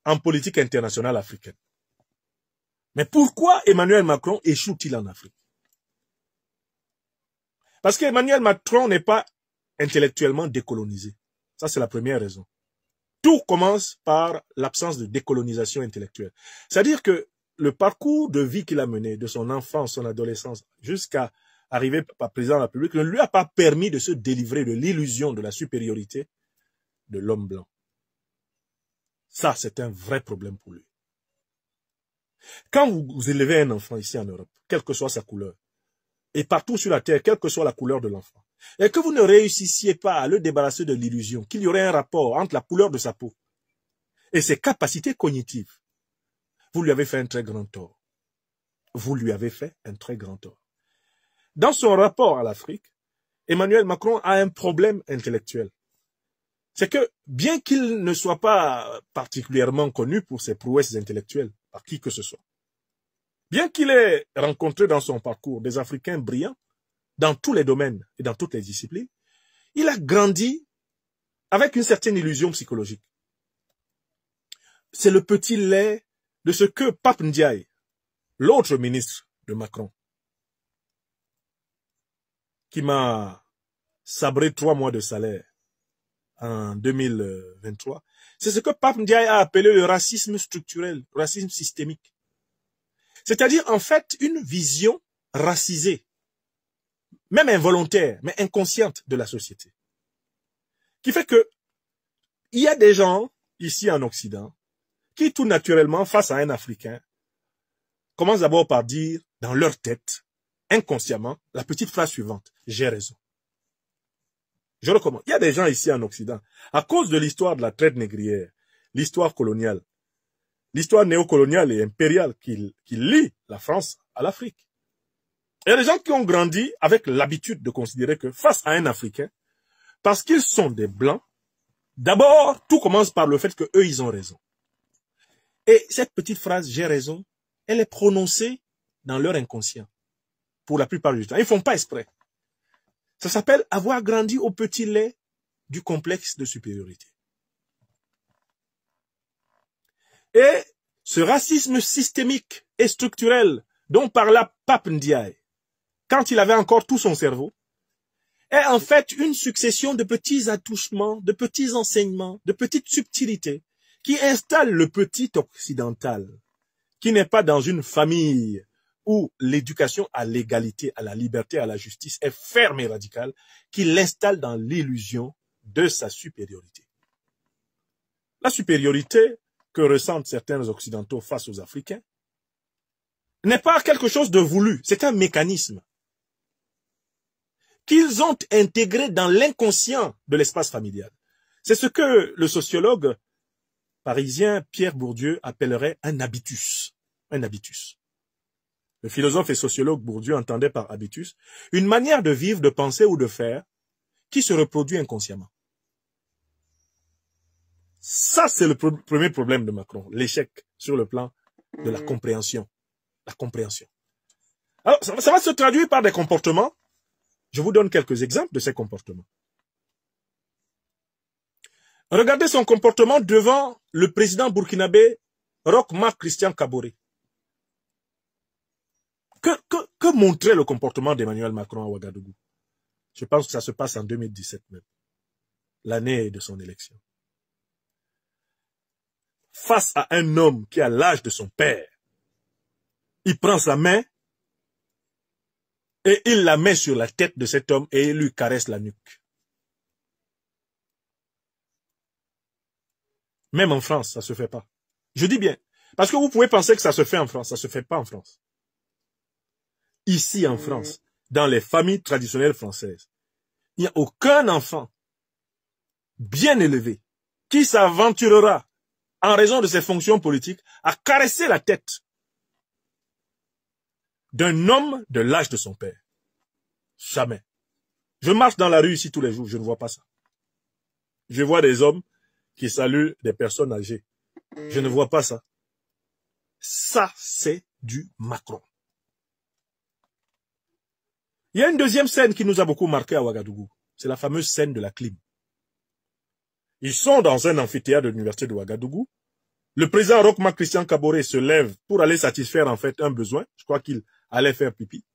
en politique internationale africaine. Mais pourquoi Emmanuel Macron échoue-t-il en Afrique? Parce qu'Emmanuel Macron n'est pas intellectuellement décolonisé. Ça, c'est la première raison. Tout commence par l'absence de décolonisation intellectuelle. C'est-à-dire que le parcours de vie qu'il a mené, de son enfance, son adolescence, jusqu'à arriver à président de la République, ne lui a pas permis de se délivrer de l'illusion de la supériorité de l'homme blanc. Ça, c'est un vrai problème pour lui. Quand vous élevez un enfant ici en Europe, quelle que soit sa couleur, et partout sur la terre, quelle que soit la couleur de l'enfant, et que vous ne réussissiez pas à le débarrasser de l'illusion qu'il y aurait un rapport entre la couleur de sa peau et ses capacités cognitives, vous lui avez fait un très grand tort. Vous lui avez fait un très grand tort. Dans son rapport à l'Afrique, Emmanuel Macron a un problème intellectuel. C'est que, bien qu'il ne soit pas particulièrement connu pour ses prouesses intellectuelles, par qui que ce soit, bien qu'il ait rencontré dans son parcours des Africains brillants, dans tous les domaines et dans toutes les disciplines, il a grandi avec une certaine illusion psychologique. c'est le petit lait de ce que Pape Ndiaye, l'autre ministre de Macron, qui m'a sabré 3 mois de salaire en 2023, c'est ce que Pape Ndiaye a appelé le racisme structurel, le racisme systémique. C'est-à-dire, en fait, une vision racisée, même involontaire, mais inconsciente de la société. Qui fait que, il y a des gens, ici en Occident, qui tout naturellement, face à un Africain, commencent d'abord par dire, dans leur tête, inconsciemment, la petite phrase suivante, j'ai raison. Je recommande. Il y a des gens ici en Occident, à cause de l'histoire de la traite négrière, l'histoire coloniale, l'histoire néocoloniale et impériale qui lie la France à l'Afrique. Il y a des gens qui ont grandi avec l'habitude de considérer que face à un Africain, parce qu'ils sont des Blancs, d'abord, tout commence par le fait que eux, ils ont raison. Et cette petite phrase, j'ai raison, elle est prononcée dans leur inconscient. Pour la plupart du temps. Ils ne font pas exprès. Ça s'appelle avoir grandi au petit lait du complexe de supériorité. Et ce racisme systémique et structurel dont parla Pape Ndiaye, quand il avait encore tout son cerveau, est en fait une succession de petits attouchements, de petits enseignements, de petites subtilités qui installent le petit occidental, qui n'est pas dans une famille où l'éducation à l'égalité, à la liberté, à la justice est ferme et radicale, qui l'installe dans l'illusion de sa supériorité. La supériorité que ressentent certains Occidentaux face aux Africains n'est pas quelque chose de voulu, c'est un mécanisme qu'ils ont intégré dans l'inconscient de l'espace familial. C'est ce que le sociologue parisien Pierre Bourdieu appellerait un habitus. Un habitus. Le philosophe et sociologue Bourdieu entendait par habitus une manière de vivre, de penser ou de faire qui se reproduit inconsciemment. Ça, c'est le premier problème de Macron, l'échec sur le plan de la compréhension. La compréhension. Alors, ça va se traduire par des comportements. Je vous donne quelques exemples de ces comportements. Regardez son comportement devant le président burkinabé Roch Marc Christian Kaboré. Que montrait le comportement d'Emmanuel Macron à Ouagadougou? Je pense que ça se passe en 2017 même, l'année de son élection. Face à un homme qui a l'âge de son père, il prend sa main et il la met sur la tête de cet homme et il lui caresse la nuque. Même en France, ça ne se fait pas. Je dis bien, parce que vous pouvez penser que ça se fait en France, ça ne se fait pas en France. Ici en France, dans les familles traditionnelles françaises, il n'y a aucun enfant bien élevé qui s'aventurera, en raison de ses fonctions politiques, à caresser la tête d'un homme de l'âge de son père. Jamais. Je marche dans la rue ici tous les jours, je ne vois pas ça. Je vois des hommes qui saluent des personnes âgées. Je ne vois pas ça. Ça, c'est du Macron. Il y a une deuxième scène qui nous a beaucoup marqué à Ouagadougou. C'est la fameuse scène de la clim. Ils sont dans un amphithéâtre de l'université de Ouagadougou. Le président Roch Marc Christian Kaboré se lève pour aller satisfaire en fait un besoin. Je crois qu'il allait faire pipi.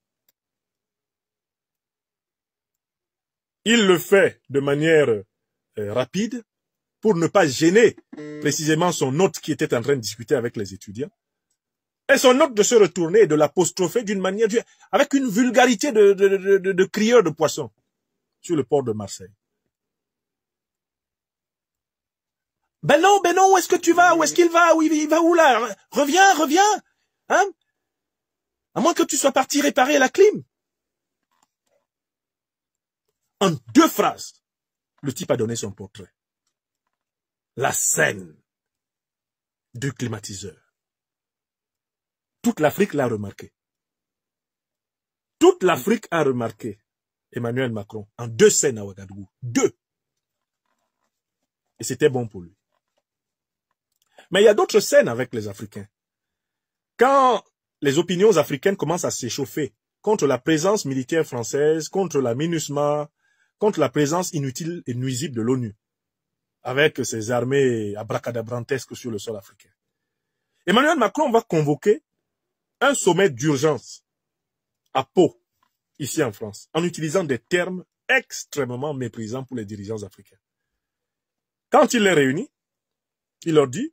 Il le fait de manière rapide pour ne pas gêner précisément son hôte qui était en train de discuter avec les étudiants. Et son hôte de se retourner et de l'apostropher d'une manière, avec une vulgarité de crieur de poissons sur le port de Marseille. Ben non, où est-ce que tu vas? Où est-ce qu'il va? Il va où là? Reviens, hein? À moins que tu sois parti réparer la clim. En 2 phrases, le type a donné son portrait. La scène du climatiseur. Toute l'Afrique l'a remarqué. Toute l'Afrique a remarqué Emmanuel Macron en 2 scènes à Ouagadougou. 2. Et c'était bon pour lui. Mais il y a d'autres scènes avec les Africains. Quand les opinions africaines commencent à s'échauffer contre la présence militaire française, contre la MINUSMA, contre la présence inutile et nuisible de l'ONU, avec ses armées abracadabrantesques sur le sol africain. Emmanuel Macron va convoquer un sommet d'urgence à Pau, ici en France, en utilisant des termes extrêmement méprisants pour les dirigeants africains. Quand il les réunit, il leur dit: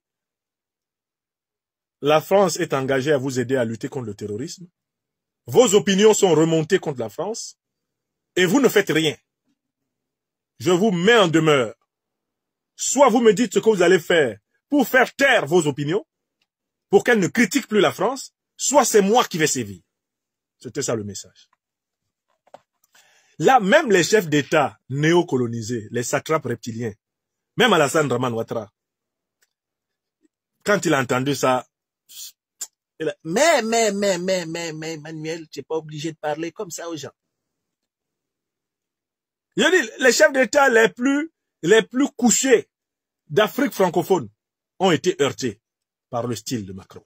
la France est engagée à vous aider à lutter contre le terrorisme. Vos opinions sont remontées contre la France et vous ne faites rien. Je vous mets en demeure. Soit vous me dites ce que vous allez faire pour faire taire vos opinions, pour qu'elles ne critiquent plus la France, soit c'est moi qui vais sévir. C'était ça le message. Là, même les chefs d'État néocolonisés, les satrapes reptiliens, même Alassane Draman Ouattara, quand il a entendu ça, il a, mais, Emmanuel, tu n'es pas obligé de parler comme ça aux gens. Il a dit, les chefs d'État les plus couchés d'Afrique francophone ont été heurtés par le style de Macron.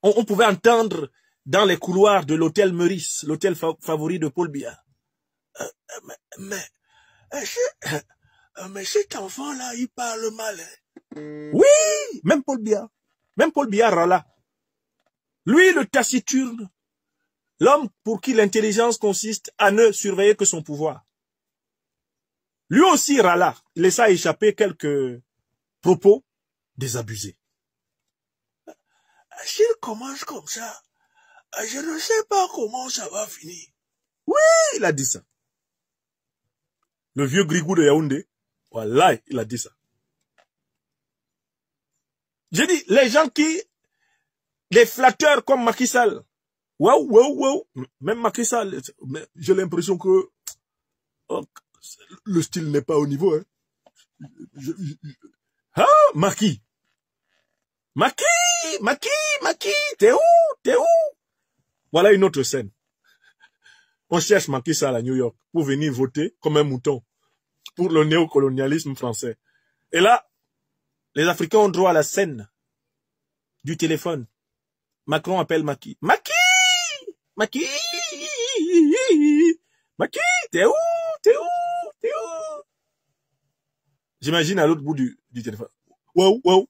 On pouvait entendre dans les couloirs de l'hôtel Meurice, l'hôtel favori de Paul Biya. Mais cet enfant-là, il parle mal. Hein? Oui, même Paul Biya. Même Paul Biya râla. Lui, le taciturne, l'homme pour qui l'intelligence consiste à ne surveiller que son pouvoir. Lui aussi râla. Il laissa échapper quelques propos désabusés. S'il commence comme ça, je ne sais pas comment ça va finir. Oui, il a dit ça. Le vieux Grigou de Yaoundé, voilà, il a dit ça. J'ai dit, les gens qui, les flatteurs comme Macky Sall, waouh, même Macky Sall, j'ai l'impression que le style n'est pas au niveau. Hein? Macky, t'es où? Voilà une autre scène. On cherche Macky Sall à New York pour venir voter comme un mouton pour le néocolonialisme français. Et là, les Africains ont droit à la scène du téléphone. Macron appelle Macky. Macky, t'es où? J'imagine à l'autre bout du téléphone. Wow,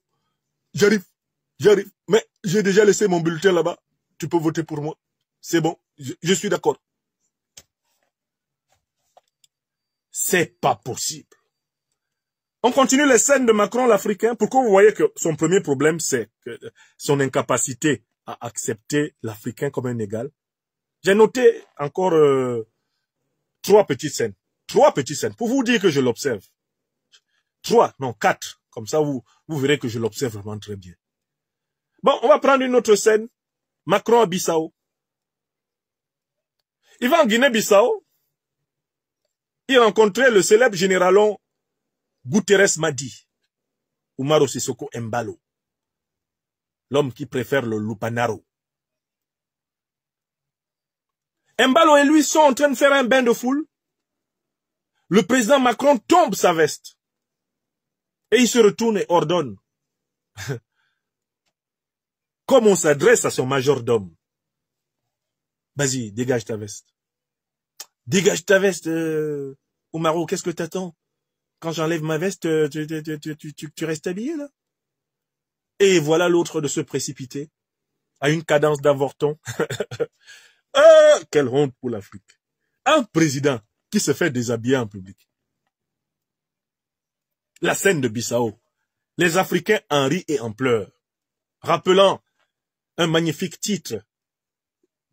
j'arrive. Mais j'ai déjà laissé mon bulletin là-bas. Tu peux voter pour moi. C'est bon, je suis d'accord. C'est pas possible. On continue les scènes de Macron l'Africain. Pourquoi vous voyez que son premier problème, c'est son incapacité à accepter l'Africain comme un égal. J'ai noté encore 3 petites scènes. 3 petites scènes, pour vous dire que je l'observe. 4. Comme ça, vous verrez que je l'observe vraiment très bien. Bon, on va prendre une autre scène. Macron à Bissau. Il va en Guinée-Bissau. Il rencontrait le célèbre généralon Guterres Madi, Umaro Sissoko Embalo, l'homme qui préfère le lupanaro. Embalo et lui sont en train de faire un bain de foule. Le président Macron tombe sa veste. Et il se retourne et ordonne. Comme on s'adresse à son majordome. Vas-y, dégage ta veste. Dégage ta veste, Umaro, qu'est-ce que t'attends? Quand j'enlève ma veste, tu restes habillé, là? Et voilà l'autre de se précipiter à une cadence d'avorton. Ah, quelle honte pour l'Afrique. Un président qui se fait déshabiller en public. La scène de Bissau. Les Africains en rient et en pleurent. Rappelant un magnifique titre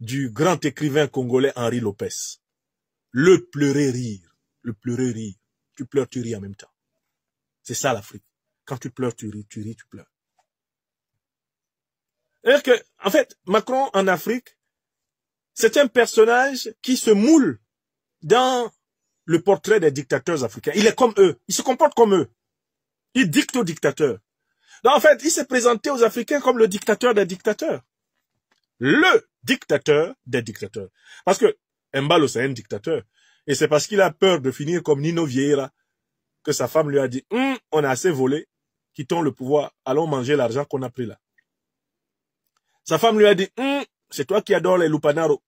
du grand écrivain congolais Henri Lopez. Le pleurer rire. Le pleurer rire. Tu pleures, tu ris en même temps. C'est ça l'Afrique. Quand tu pleures, tu ris, tu pleures. C'est-à-dire que, en fait, Macron en Afrique, c'est un personnage qui se moule dans le portrait des dictateurs africains. Il est comme eux. Il se comporte comme eux. Il dicte aux dictateurs. Donc, en fait, il s'est présenté aux Africains comme le dictateur des dictateurs. Le dictateur des dictateurs. Parce que Embalo, c'est un dictateur. Et c'est parce qu'il a peur de finir comme Nino Vieira que sa femme lui a dit, on a assez volé, quittons le pouvoir, allons manger l'argent qu'on a pris là. Sa femme lui a dit, c'est toi qui adores les lupanaro.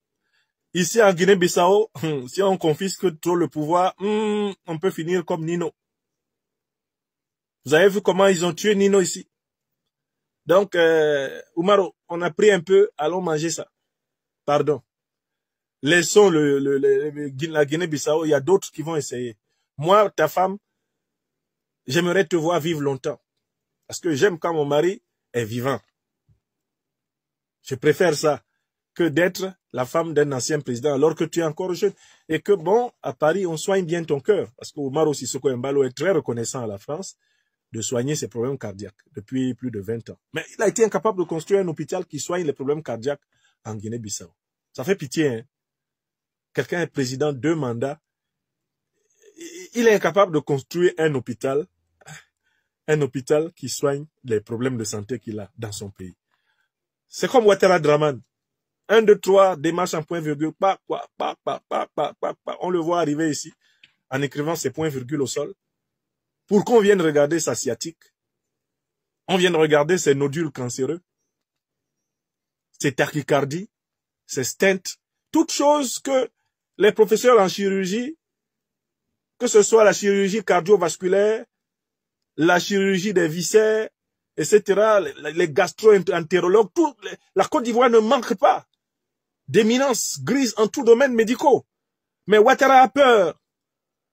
Ici en Guinée-Bissau, si on confisque trop le pouvoir, on peut finir comme Nino. Vous avez vu comment ils ont tué Nino ici? Donc, Oumaro, on a pris un peu, allons manger ça. Pardon. Laissons la Guinée-Bissau, il y a d'autres qui vont essayer. Moi, ta femme, j'aimerais te voir vivre longtemps. Parce que j'aime quand mon mari est vivant. Je préfère ça que d'être la femme d'un ancien président alors que tu es encore jeune. Et que, bon, à Paris, on soigne bien ton cœur. Parce qu'Oumaro Sissoko Embalo est très reconnaissant à la France de soigner ses problèmes cardiaques depuis plus de 20 ans. Mais il a été incapable de construire un hôpital qui soigne les problèmes cardiaques en Guinée-Bissau. Ça fait pitié, hein. Quelqu'un est président 2 mandats. Il est incapable de construire un hôpital qui soigne les problèmes de santé qu'il a dans son pays. C'est comme Ouattara Draman. 1, 2, 3, démarche en point virgule, on le voit arriver ici, en écrivant ses points virgules au sol, pour qu'on vienne regarder sa sciatique, on vienne regarder ses nodules cancéreux, ses tachycardies, ses stents, toutes choses que les professeurs en chirurgie, que ce soit la chirurgie cardiovasculaire, la chirurgie des viscères, etc., les gastro-entérologues, la Côte d'Ivoire ne manque pas d'éminence grise en tout domaine médicaux. Mais Ouattara a peur.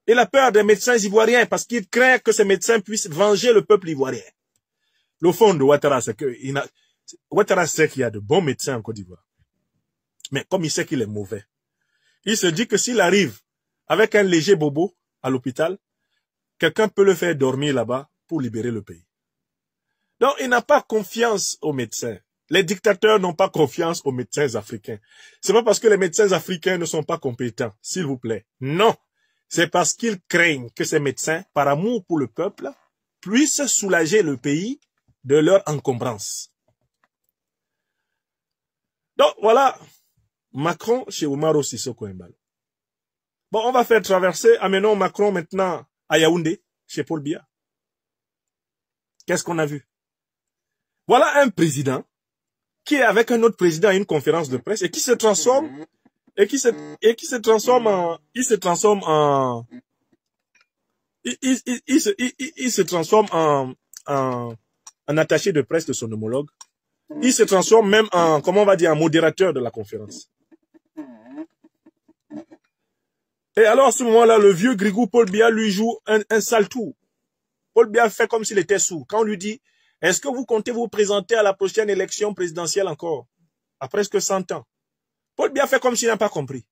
Il a peur des médecins ivoiriens parce qu'il craint que ces médecins puissent venger le peuple ivoirien. Le fond de Ouattara, c'est que Ouattara sait qu'il y a de bons médecins en Côte d'Ivoire. Mais comme il sait qu'il est mauvais, il se dit que s'il arrive avec un léger bobo à l'hôpital, quelqu'un peut le faire dormir là-bas pour libérer le pays. Donc, il n'a pas confiance aux médecins. Les dictateurs n'ont pas confiance aux médecins africains. C'est pas parce que les médecins africains ne sont pas compétents, s'il vous plaît. Non. C'est parce qu'ils craignent que ces médecins, par amour pour le peuple, puissent soulager le pays de leur encombrance. Donc, voilà. Macron chez Oumaro Sissoko Embalo. Bon, on va faire traverser, amenons Macron maintenant à Yaoundé, chez Paul Biya. Qu'est-ce qu'on a vu? Voilà un président qui est avec un autre président à une conférence de presse et qui se transforme en attaché de presse de son homologue. Il se transforme même en, comment on va dire, en modérateur de la conférence. Et alors, à ce moment-là, le vieux Grigou Paul Biya lui joue un sale tour. Paul Biya fait comme s'il était sourd. Quand on lui dit, est-ce que vous comptez vous présenter à la prochaine élection présidentielle encore, à presque 100 ans? Paul Biya fait comme s'il n'a pas compris.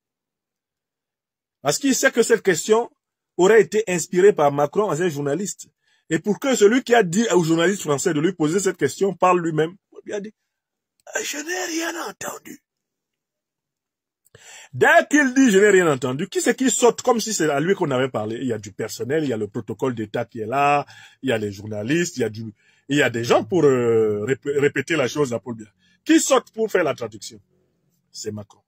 Parce qu'il sait que cette question aurait été inspirée par Macron à un journaliste. Et pour que celui qui a dit aux journalistes français de lui poser cette question parle lui-même, Paul Biya dit, je n'ai rien entendu. Dès qu'il dit je n'ai rien entendu, qui c'est qui saute comme si c'est à lui qu'on avait parlé? Il y a du personnel, il y a le protocole d'État qui est là, il y a les journalistes, il y a des gens pour répéter la chose à Paul Biya. Qui saute pour faire la traduction? C'est Macron.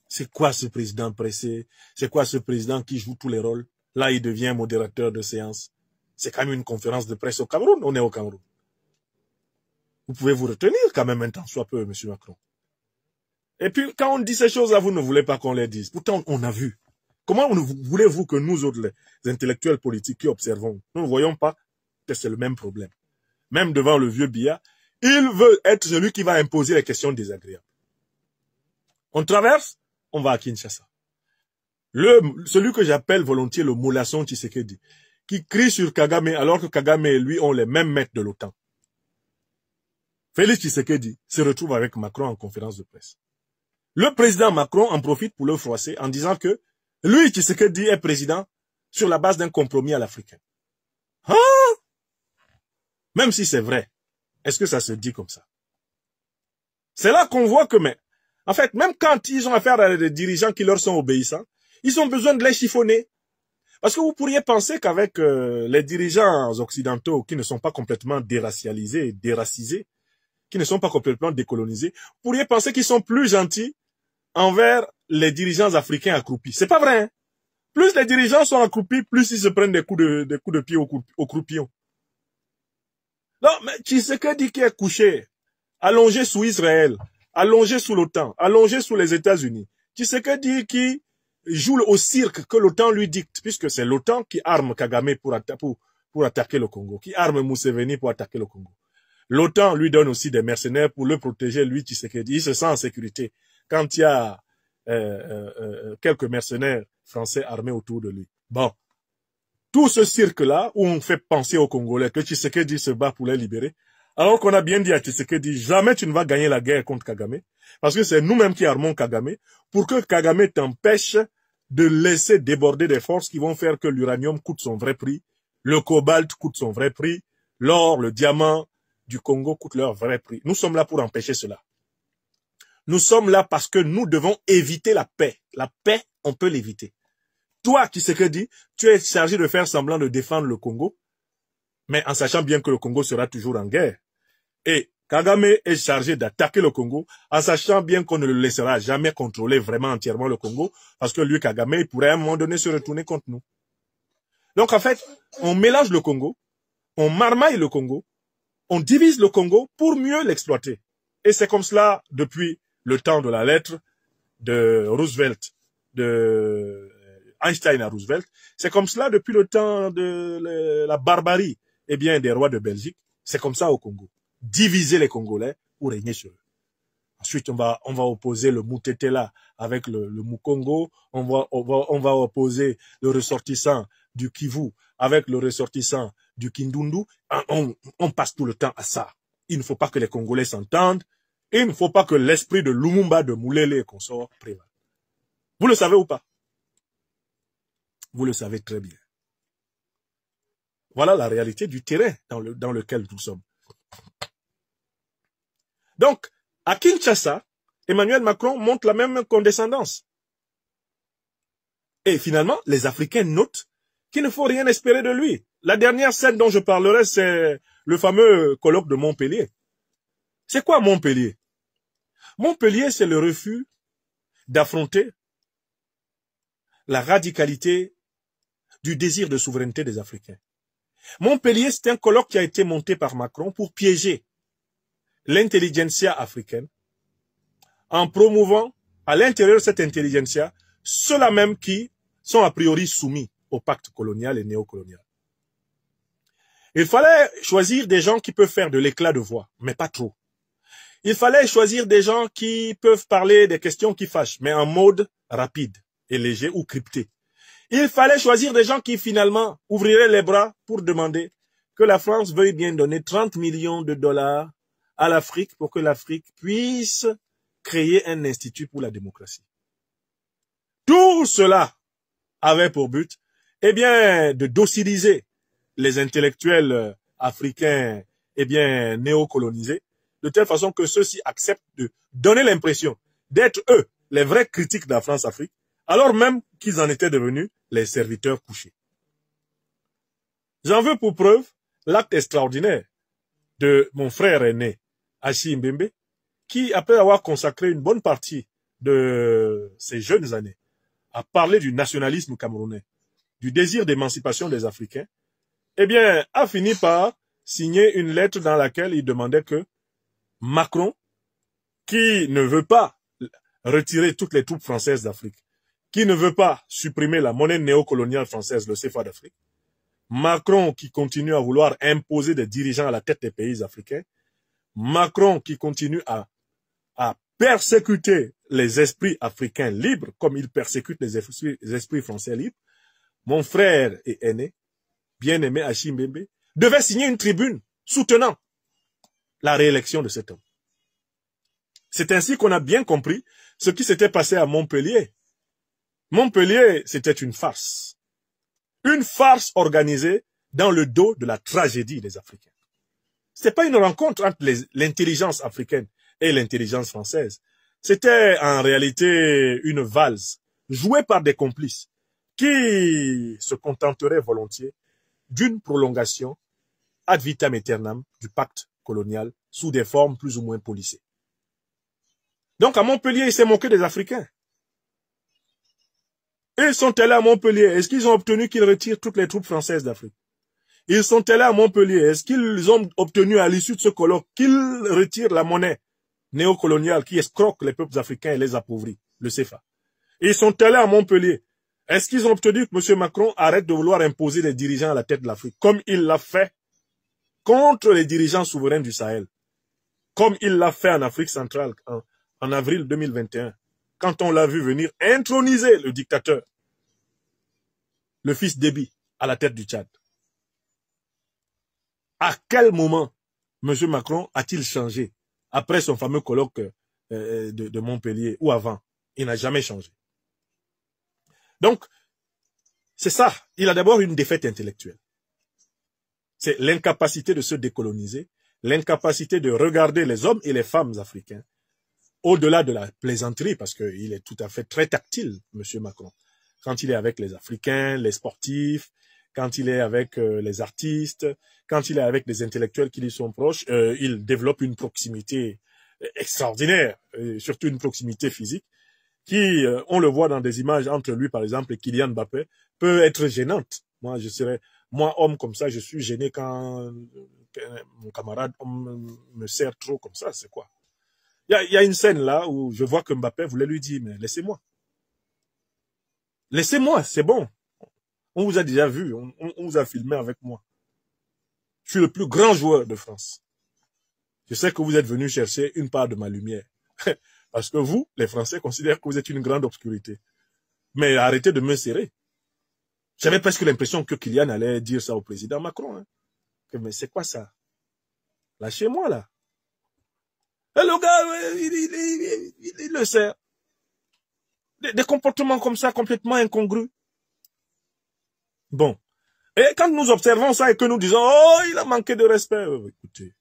C'est quoi ce président pressé? C'est quoi ce président qui joue tous les rôles? Là, il devient modérateur de séance. C'est quand même une conférence de presse au Cameroun. On est au Cameroun. Vous pouvez vous retenir quand même un temps soit peu, monsieur Macron. Et puis, quand on dit ces choses-là, vous ne voulez pas qu'on les dise. Pourtant, on a vu. Comment voulez-vous que nous autres, les intellectuels politiques qui observons, nous ne voyons pas que c'est le même problème? Même devant le vieux Biya, il veut être celui qui va imposer les questions désagréables. On traverse, on va à Kinshasa. Celui que j'appelle volontiers le Molasson Tshisekedi, qui crie sur Kagame alors que Kagame et lui ont les mêmes maîtres de l'OTAN. Félix Tshisekedi se retrouve avec Macron en conférence de presse. Le président Macron en profite pour le froisser en disant que lui, Tshisekedi, est président sur la base d'un compromis à l'africain. Hein? Même si c'est vrai, est-ce que ça se dit comme ça? C'est là qu'on voit que, mais, en fait, même quand ils ont affaire à des dirigeants qui leur sont obéissants, ils ont besoin de les chiffonner. Parce que vous pourriez penser qu'avec les dirigeants occidentaux qui ne sont pas complètement déracialisés, déracisés, qui ne sont pas complètement décolonisés, vous pourriez penser qu'ils sont plus gentils envers les dirigeants africains accroupis. C'est pas vrai, hein? Plus les dirigeants sont accroupis, plus ils se prennent des coups de pied au croupion. Non, mais Tshisekedi qui est couché, allongé sous Israël, allongé sous l'OTAN, allongé sous les États-Unis. Tshisekedi qui joue au cirque que l'OTAN lui dicte, puisque c'est l'OTAN qui arme Kagame pour pour attaquer le Congo, qui arme Museveni pour attaquer le Congo. L'OTAN lui donne aussi des mercenaires pour le protéger, lui, Tshisekedi. Il se sent en sécurité quand il y a quelques mercenaires français armés autour de lui. Bon, tout ce cirque-là, où on fait penser aux Congolais que Tshisekedi se bat pour les libérer, alors qu'on a bien dit à Tshisekedi, jamais tu ne vas gagner la guerre contre Kagame, parce que c'est nous-mêmes qui armons Kagame, pour que Kagame t'empêche de laisser déborder des forces qui vont faire que l'uranium coûte son vrai prix, le cobalt coûte son vrai prix, l'or, le diamant du Congo coûtent leur vrai prix. Nous sommes là pour empêcher cela. Nous sommes là parce que nous devons éviter la paix. La paix, on peut l'éviter. Toi, Tshisekedi, tu es chargé de faire semblant de défendre le Congo, mais en sachant bien que le Congo sera toujours en guerre. Et Kagame est chargé d'attaquer le Congo, en sachant bien qu'on ne le laissera jamais contrôler vraiment entièrement le Congo, parce que lui, Kagame, il pourrait à un moment donné se retourner contre nous. Donc en fait, on mélange le Congo, on marmaille le Congo, on divise le Congo pour mieux l'exploiter. Et c'est comme cela depuis le temps de la lettre de Roosevelt, de Einstein à Roosevelt. C'est comme cela depuis le temps de la barbarie, eh bien, des rois de Belgique. C'est comme ça au Congo. Diviser les Congolais pour régner sur eux. Ensuite, on va opposer le Moutetela avec le Mukongo. On va opposer le ressortissant du Kivu avec le ressortissant du Kindundu. On passe tout le temps à ça. Il ne faut pas que les Congolais s'entendent. Il ne faut pas que l'esprit de Lumumba, de Moulele et consorts prévale. Vous le savez ou pas? Vous le savez très bien. Voilà la réalité du terrain dans lequel nous sommes. Donc, à Kinshasa, Emmanuel Macron montre la même condescendance. Et finalement, les Africains notent qu'il ne faut rien espérer de lui. La dernière scène dont je parlerai, c'est le fameux colloque de Montpellier. C'est quoi Montpellier? Montpellier, c'est le refus d'affronter la radicalité du désir de souveraineté des Africains. Montpellier, c'est un colloque qui a été monté par Macron pour piéger l'intelligentsia africaine en promouvant à l'intérieur de cette intelligentsia ceux-là même qui sont a priori soumis au pacte colonial et néocolonial. Il fallait choisir des gens qui peuvent faire de l'éclat de voix, mais pas trop. Il fallait choisir des gens qui peuvent parler des questions qui fâchent, mais en mode rapide et léger ou crypté. Il fallait choisir des gens qui finalement ouvriraient les bras pour demander que la France veuille bien donner 30 millions de dollars à l'Afrique pour que l'Afrique puisse créer un institut pour la démocratie. Tout cela avait pour but, eh bien, de dociliser les intellectuels africains, eh bien, néocolonisés, de telle façon que ceux-ci acceptent de donner l'impression d'être eux, les vrais critiques de la France-Afrique, alors même qu'ils en étaient devenus les serviteurs couchés. J'en veux pour preuve l'acte extraordinaire de mon frère aîné, Achille Mbembe, qui, après avoir consacré une bonne partie de ses jeunes années à parler du nationalisme camerounais, du désir d'émancipation des Africains, eh bien, a fini par signer une lettre dans laquelle il demandait que Macron, qui ne veut pas retirer toutes les troupes françaises d'Afrique, qui ne veut pas supprimer la monnaie néocoloniale française, le CFA d'Afrique, Macron qui continue à vouloir imposer des dirigeants à la tête des pays africains, Macron qui continue à persécuter les esprits africains libres comme il persécute les esprits français libres, mon frère et aîné, bien-aimé Achille Mbembe, devait signer une tribune soutenant la réélection de cet homme. C'est ainsi qu'on a bien compris ce qui s'était passé à Montpellier. Montpellier, c'était une farce. Une farce organisée dans le dos de la tragédie des Africains. Ce n'est pas une rencontre entre l'intelligence africaine et l'intelligence française. C'était en réalité une valse jouée par des complices qui se contenteraient volontiers d'une prolongation ad vitam aeternam du pacte colonial sous des formes plus ou moins policées. Donc à Montpellier, il s'est moqué des Africains. Ils sont allés à Montpellier. Est-ce qu'ils ont obtenu qu'ils retirent toutes les troupes françaises d'Afrique? Ils sont allés à Montpellier. Est-ce qu'ils ont obtenu à l'issue de ce colloque qu'ils retirent la monnaie néocoloniale qui escroque les peuples africains et les appauvrit, le CFA? Ils sont allés à Montpellier. Est-ce qu'ils ont obtenu que M. Macron arrête de vouloir imposer les dirigeants à la tête de l'Afrique, comme il l'a fait contre les dirigeants souverains du Sahel, comme il l'a fait en Afrique centrale en avril 2021, quand on l'a vu venir introniser le dictateur, le fils d'Ébi, à la tête du Tchad? À quel moment M. Macron a-t-il changé après son fameux colloque de Montpellier ou avant? Il n'a jamais changé. Donc, c'est ça. Il a d'abord une défaite intellectuelle. C'est l'incapacité de se décoloniser, l'incapacité de regarder les hommes et les femmes africains au-delà de la plaisanterie, parce qu'il est tout à fait très tactile, M. Macron. Quand il est avec les Africains, les sportifs, quand il est avec les artistes, quand il est avec les intellectuels qui lui sont proches, il développe une proximité extraordinaire, surtout une proximité physique, qui, on le voit dans des images entre lui, par exemple, et Kylian Mbappé, peut être gênante. Moi, homme comme ça, je suis gêné quand mon camarade me serre trop comme ça, c'est quoi? Il y a une scène là où je vois que Mbappé voulait lui dire, mais laissez-moi. Laissez-moi, c'est bon. On vous a déjà vu, on vous a filmé avec moi. Je suis le plus grand joueur de France. Je sais que vous êtes venu chercher une part de ma lumière. Parce que vous, les Français, considèrent que vous êtes une grande obscurité. Mais arrêtez de me serrer. J'avais presque l'impression que Kylian allait dire ça au président Macron. Hein. Mais c'est quoi ça? Lâchez-moi là. Et le gars, il le sait. Des comportements comme ça, complètement incongrus. Bon. Et quand nous observons ça et que nous disons, oh, il a manqué de respect. Écoutez,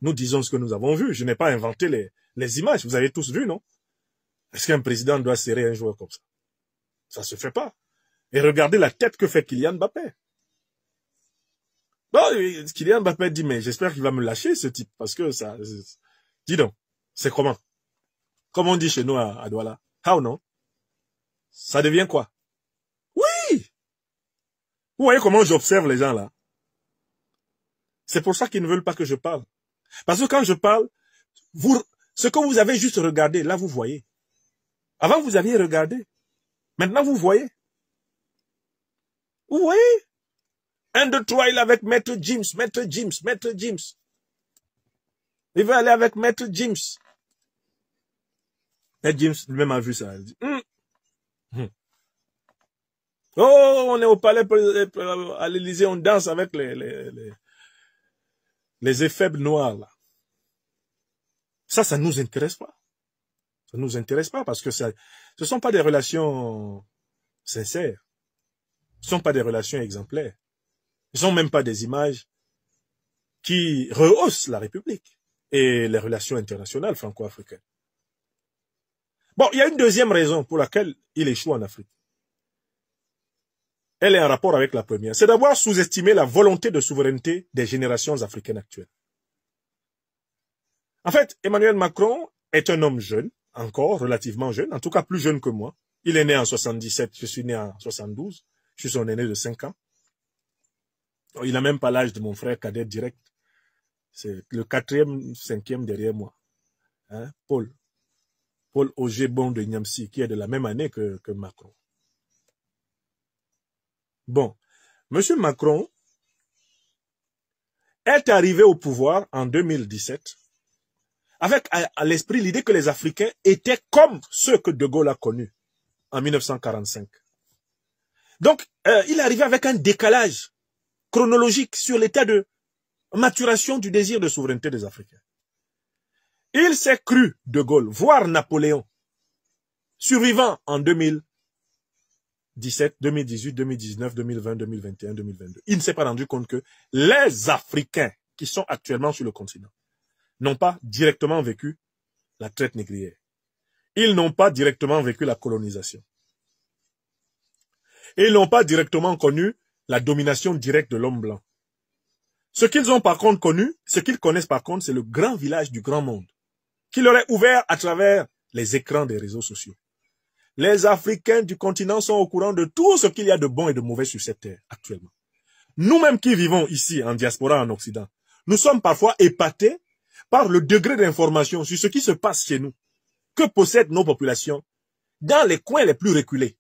nous disons ce que nous avons vu. Je n'ai pas inventé les images. Vous avez tous vu, non? Est-ce qu'un président doit serrer un joueur comme ça? Ça se fait pas. Et regardez la tête que fait Kylian Mbappé. Bon, Kylian Mbappé dit, mais j'espère qu'il va me lâcher, ce type, parce que ça... Dis donc, c'est comment? Comme on dit chez nous à Douala. How, non? Ça devient quoi? Oui! Vous voyez comment j'observe les gens là? C'est pour ça qu'ils ne veulent pas que je parle. Parce que quand je parle, ce que vous avez juste regardé, là vous voyez. Avant vous aviez regardé. Maintenant vous voyez. Vous voyez? 1, 2, 3, il est avec Maître James. Il veut aller avec Maître James. Et James lui-même a vu ça. Il dit, Oh, on est au palais à l'Élysée, on danse avec les éphèbes noirs là. Ça nous intéresse pas. Ça nous intéresse pas parce que ce sont pas des relations sincères. Ce sont pas des relations exemplaires. Ce sont même pas des images qui rehaussent la République et les relations internationales franco-africaines. Bon, il y a une deuxième raison pour laquelle il échoue en Afrique. Elle est en rapport avec la première. C'est d'avoir sous-estimé la volonté de souveraineté des générations africaines actuelles. En fait, Emmanuel Macron est un homme jeune, encore relativement jeune, en tout cas plus jeune que moi. Il est né en 77, je suis né en 72. Je suis son aîné de 5 ans. Il n'a même pas l'âge de mon frère cadet direct. C'est le 4e, 5e derrière moi. Hein? Paul Ogébon de Niamsi, qui est de la même année que Macron. Bon, M. Macron est arrivé au pouvoir en 2017 avec à l'esprit l'idée que les Africains étaient comme ceux que De Gaulle a connus en 1945. Donc, il est arrivé avec un décalage chronologique sur l'état de maturation du désir de souveraineté des Africains. Il s'est cru, De Gaulle, voire Napoléon, survivant en 2017, 2018, 2019, 2020, 2021, 2022. Il ne s'est pas rendu compte que les Africains qui sont actuellement sur le continent n'ont pas directement vécu la traite négrière. Ils n'ont pas directement vécu la colonisation. Et ils n'ont pas directement connu la domination directe de l'homme blanc. Ce qu'ils ont par contre connu, ce qu'ils connaissent par contre, c'est le grand village du grand monde, qui leur est ouvert à travers les écrans des réseaux sociaux. Les Africains du continent sont au courant de tout ce qu'il y a de bon et de mauvais sur cette terre actuellement. Nous-mêmes qui vivons ici en diaspora en Occident, nous sommes parfois épatés par le degré d'information sur ce qui se passe chez nous, que possèdent nos populations dans les coins les plus reculés.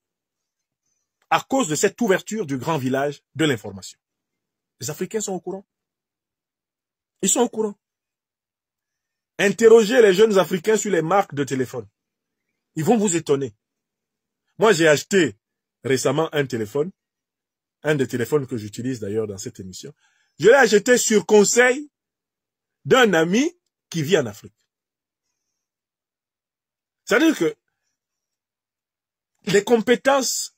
à cause de cette ouverture du grand village de l'information. Les Africains sont au courant. Ils sont au courant. Interrogez les jeunes Africains sur les marques de téléphone. Ils vont vous étonner. Moi, j'ai acheté récemment un téléphone, un des téléphones que j'utilise d'ailleurs dans cette émission. Je l'ai acheté sur conseil d'un ami qui vit en Afrique. C'est-à-dire que les compétences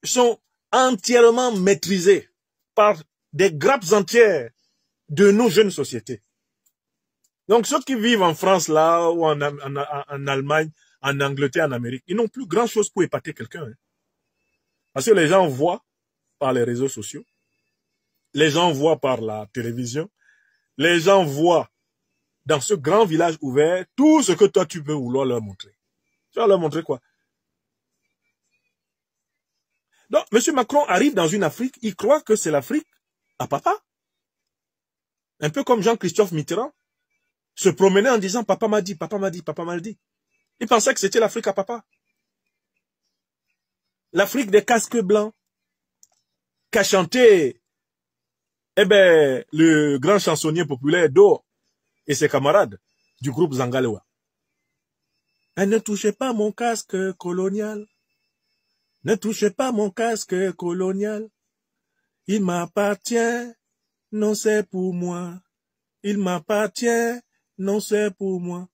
sont entièrement maîtrisées par des grappes entières de nos jeunes sociétés. Donc ceux qui vivent en France là, ou en Allemagne, en Angleterre, en Amérique, ils n'ont plus grand-chose pour épater quelqu'un. Hein. Parce que les gens voient par les réseaux sociaux, les gens voient par la télévision, les gens voient dans ce grand village ouvert tout ce que toi tu peux vouloir leur montrer. Tu vas leur montrer quoi? Donc, M. Macron arrive dans une Afrique, il croit que c'est l'Afrique à papa. Un peu comme Jean-Christophe Mitterrand se promenait en disant « Papa m'a dit, papa m'a dit, papa m'a dit ». Il pensait que c'était l'Afrique à papa. L'Afrique des casques blancs qu'a chanté le grand chansonnier populaire Do et ses camarades du groupe Zangalewa. Ne touchez pas mon casque colonial. Ne touchez pas mon casque colonial. Il m'appartient, non c'est pour moi. Il m'appartient, non c'est pour moi.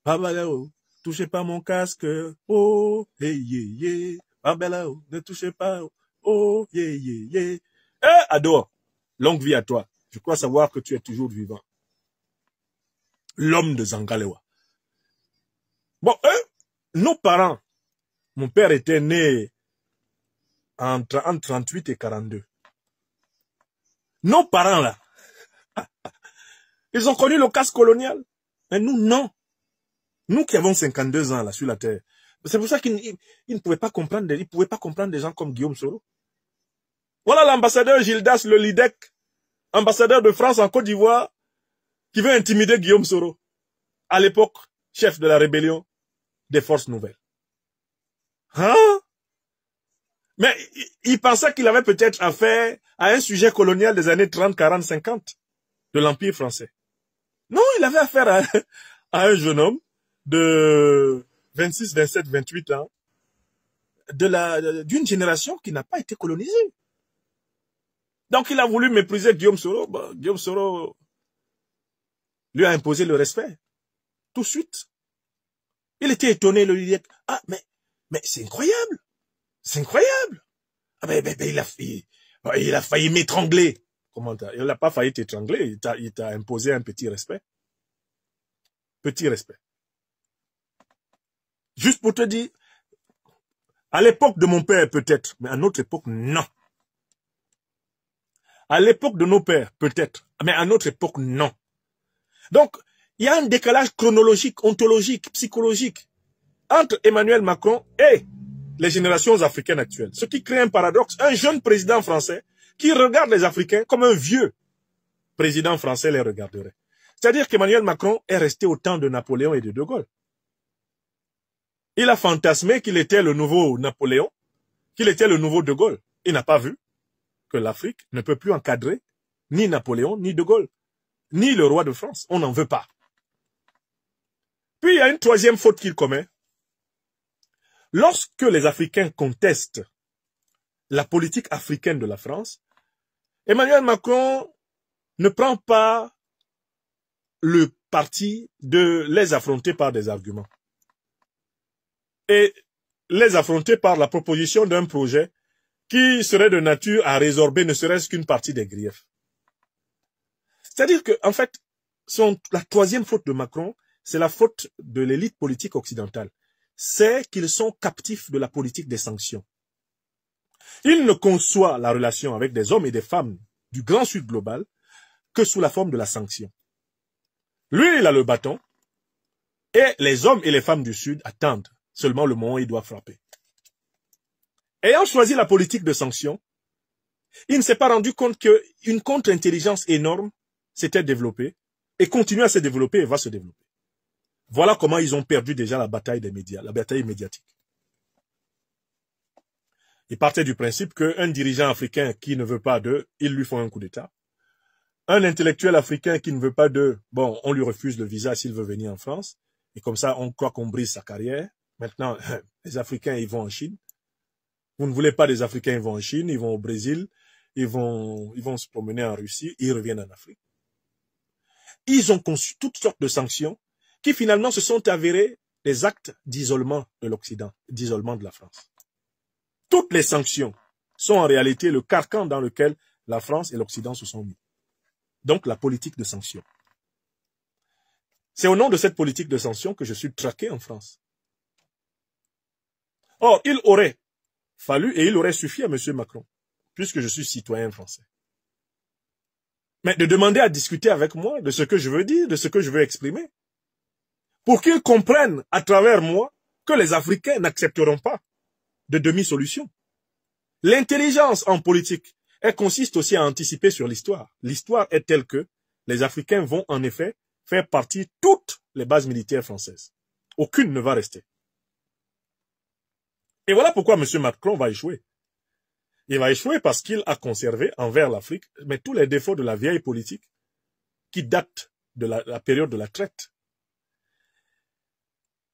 Babalao, touchez pas mon casque. Oh, hey, yeah, yeah. Babalao, ne touchez pas. Oh, yeah, yeah, yeah. Ado, longue vie à toi. Je crois savoir que tu es toujours vivant. L'homme de Zangalewa. Bon, nos parents, mon père était né entre 38 et 42. Nos parents, là, ils ont connu le casse colonial. Mais nous, non. Nous qui avons 52 ans, là, sur la terre. C'est pour ça qu'ils ne pouvaient pas comprendre, ils pouvaient pas comprendre des gens comme Guillaume Soro. Voilà l'ambassadeur Gildas Le Lidec, ambassadeur de France en Côte d'Ivoire, qui veut intimider Guillaume Soro. À l'époque, chef de la rébellion des forces nouvelles. Hein? Mais il pensait qu'il avait peut-être affaire à un sujet colonial des années 30, 40, 50 de l'Empire français. Non, il avait affaire à un jeune homme de 26, 27, 28 ans d'une génération qui n'a pas été colonisée. Donc il a voulu mépriser Guillaume Soro. Bon, Guillaume Soro lui a imposé le respect. Tout de suite. Il était étonné, le lui dit, ah, mais c'est incroyable. C'est incroyable. Ah, il a failli m'étrangler. Comment il n'a pas failli t'étrangler, il t'a imposé un petit respect. Petit respect. Juste pour te dire, à l'époque de mon père, peut-être, mais à notre époque, non. À l'époque de nos pères, peut-être, mais à notre époque, non. Donc, il y a un décalage chronologique, ontologique, psychologique entre Emmanuel Macron et les générations africaines actuelles. Ce qui crée un paradoxe. Un jeune président français qui regarde les Africains comme un vieux président français les regarderait. C'est-à-dire qu'Emmanuel Macron est resté au temps de Napoléon et de De Gaulle. Il a fantasmé qu'il était le nouveau Napoléon, qu'il était le nouveau De Gaulle. Il n'a pas vu que l'Afrique ne peut plus encadrer ni Napoléon, ni De Gaulle, ni le roi de France. On n'en veut pas. Puis il y a une troisième faute qu'il commet. Lorsque les Africains contestent la politique africaine de la France, Emmanuel Macron ne prend pas le parti de les affronter par des arguments et les affronter par la proposition d'un projet qui serait de nature à résorber ne serait-ce qu'une partie des griefs. C'est-à-dire que, en fait, la troisième faute de Macron, c'est la faute de l'élite politique occidentale. C'est qu'ils sont captifs de la politique des sanctions. Ils ne conçoivent la relation avec des hommes et des femmes du grand sud global que sous la forme de la sanction. Lui, il a le bâton, et les hommes et les femmes du sud attendent seulement le moment où il doit frapper. Ayant choisi la politique de sanction, il ne s'est pas rendu compte qu'une contre-intelligence énorme s'était développée, et continue à se développer et va se développer. Voilà comment ils ont perdu déjà la bataille des médias, la bataille médiatique. Ils partaient du principe qu'un dirigeant africain qui ne veut pas d'eux, ils lui font un coup d'État. Un intellectuel africain qui ne veut pas d'eux, bon, on lui refuse le visa s'il veut venir en France. Et comme ça, on croit qu'on brise sa carrière. Maintenant, les Africains, ils vont en Chine. Vous ne voulez pas des Africains, ils vont en Chine, ils vont au Brésil, ils vont se promener en Russie, ils reviennent en Afrique. Ils ont conçu toutes sortes de sanctions qui finalement se sont avérées des actes d'isolement de l'Occident, d'isolement de la France. Toutes les sanctions sont en réalité le carcan dans lequel la France et l'Occident se sont mis. Donc la politique de sanctions. C'est au nom de cette politique de sanctions que je suis traqué en France. Or, il aurait fallu et il aurait suffi à M. Macron, puisque je suis citoyen français. Mais de demander à discuter avec moi de ce que je veux dire, de ce que je veux exprimer, pour qu'ils comprennent à travers moi que les Africains n'accepteront pas de demi-solution. L'intelligence en politique, elle consiste aussi à anticiper sur l'histoire. L'histoire est telle que les Africains vont en effet faire partie toutes les bases militaires françaises. Aucune ne va rester. Et voilà pourquoi M. Macron va échouer. Il va échouer parce qu'il a conservé envers l'Afrique mais tous les défauts de la vieille politique qui date de la période de la traite.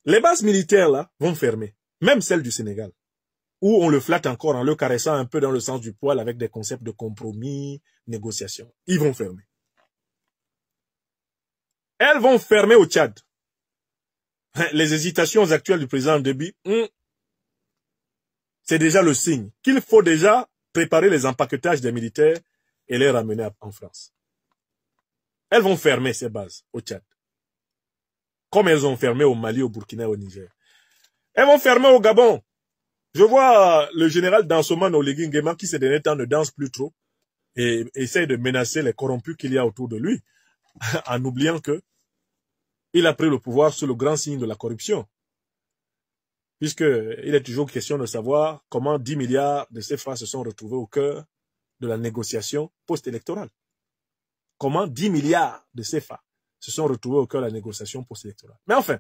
Les bases militaires là vont fermer, même celles du Sénégal, où on le flatte encore en le caressant un peu dans le sens du poil avec des concepts de compromis, négociation. Ils vont fermer. Elles vont fermer au Tchad. Les hésitations actuelles du président Déby, c'est déjà le signe qu'il faut déjà préparer les empaquetages des militaires et les ramener en France. Elles vont fermer ces bases au Tchad. Comme elles ont fermé au Mali, au Burkina et au Niger. Elles vont fermer au Gabon. Je vois le général Dansoman Oligui Nguema qui ces derniers temps ne danse plus trop et essaye de menacer les corrompus qu'il y a autour de lui en oubliant que il a pris le pouvoir sous le grand signe de la corruption. Puisqu'il est toujours question de savoir comment 10 milliards de CFA se sont retrouvés au cœur de la négociation post-électorale. Comment 10 milliards de CFA se sont retrouvés au cœur de la négociation post-électorale. Mais enfin,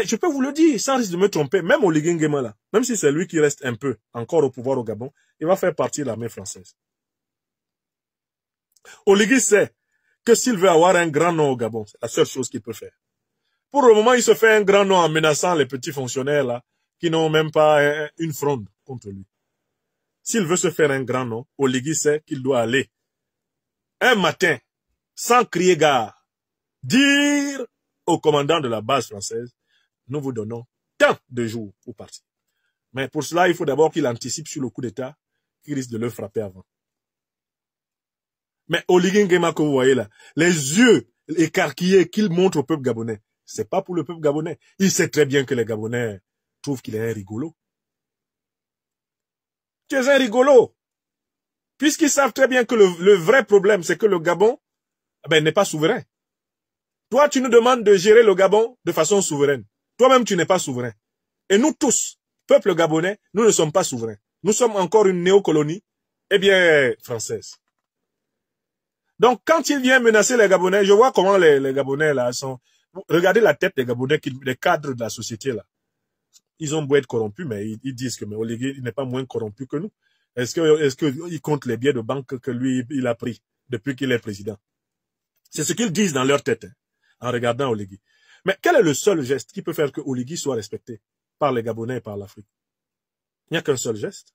je peux vous le dire, sans risque de me tromper, même Oligui Nguema là, même si c'est lui qui reste un peu encore au pouvoir au Gabon, il va faire partie de l'armée française. Oligui sait que s'il veut avoir un grand nom au Gabon, c'est la seule chose qu'il peut faire. Pour le moment, il se fait un grand nom en menaçant les petits fonctionnaires là, qui n'ont même pas une fronde contre lui. S'il veut se faire un grand nom, Oligui sait qu'il doit aller un matin, sans crier gare, dire au commandant de la base française, nous vous donnons tant de jours pour partir. Mais pour cela, il faut d'abord qu'il anticipe sur le coup d'État qui risque de le frapper avant. Mais Oligui Nguema que vous voyez là, les yeux écarquillés qu'il montre au peuple gabonais, c'est pas pour le peuple gabonais. Il sait très bien que les Gabonais trouvent qu'il est un rigolo. Tu es un rigolo. Puisqu'ils savent très bien que le vrai problème, c'est que le Gabon n'est pas souverain. Toi, tu nous demandes de gérer le Gabon de façon souveraine. Toi-même, tu n'es pas souverain. Et nous tous, peuple gabonais, nous ne sommes pas souverains. Nous sommes encore une néocolonie, française. Donc, quand il vient menacer les Gabonais, je vois comment les Gabonais là sont... Regardez la tête des Gabonais, des cadres de la société là. Ils ont beau être corrompus, mais ils disent que Oligui n'est pas moins corrompu que nous. Est-ce qu'ils comptent les billets de banque que lui, il a pris depuis qu'il est président? C'est ce qu'ils disent dans leur tête, en regardant Oligui. Mais quel est le seul geste qui peut faire que Oligui soit respecté par les Gabonais et par l'Afrique? Il n'y a qu'un seul geste.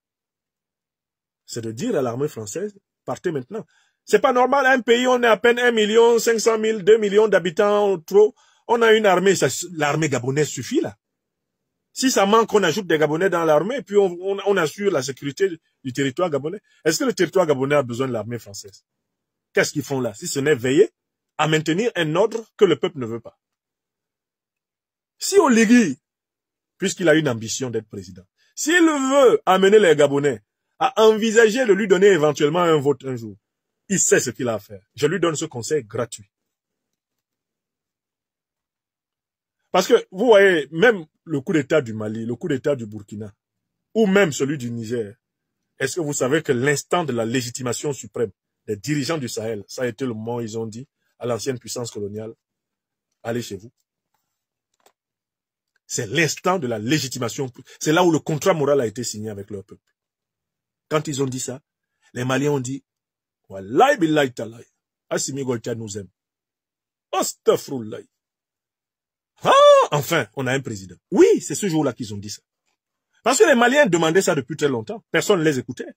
C'est de dire à l'armée française, partez maintenant. C'est pas normal, un pays, on est à peine 1 500 000, 2 millions d'habitants trop. On a une armée, l'armée gabonaise suffit là. Si ça manque, on ajoute des Gabonais dans l'armée et puis on assure la sécurité du territoire gabonais. Est-ce que le territoire gabonais a besoin de l'armée française? Qu'est-ce qu'ils font là? Si ce n'est veiller à maintenir un ordre que le peuple ne veut pas. Si Oligui, puisqu'il a une ambition d'être président, s'il veut amener les Gabonais à envisager de lui donner éventuellement un vote un jour, il sait ce qu'il a à faire. Je lui donne ce conseil gratuit. Parce que, vous voyez, même le coup d'État du Mali, le coup d'État du Burkina, ou même celui du Niger, est-ce que vous savez que l'instant de la légitimation suprême des dirigeants du Sahel, ça a été le moment où ils ont dit à l'ancienne puissance coloniale, allez chez vous. C'est l'instant de la légitimation. C'est là où le contrat moral a été signé avec leur peuple. quand ils ont dit ça, les Maliens ont dit, Wallahi billahi talahi, Assimi Goïta nous aime. Astaghfirullah. Ah, enfin, on a un président. Oui, c'est ce jour-là qu'ils ont dit ça. Parce que les Maliens demandaient ça depuis très longtemps. Personne ne les écoutait.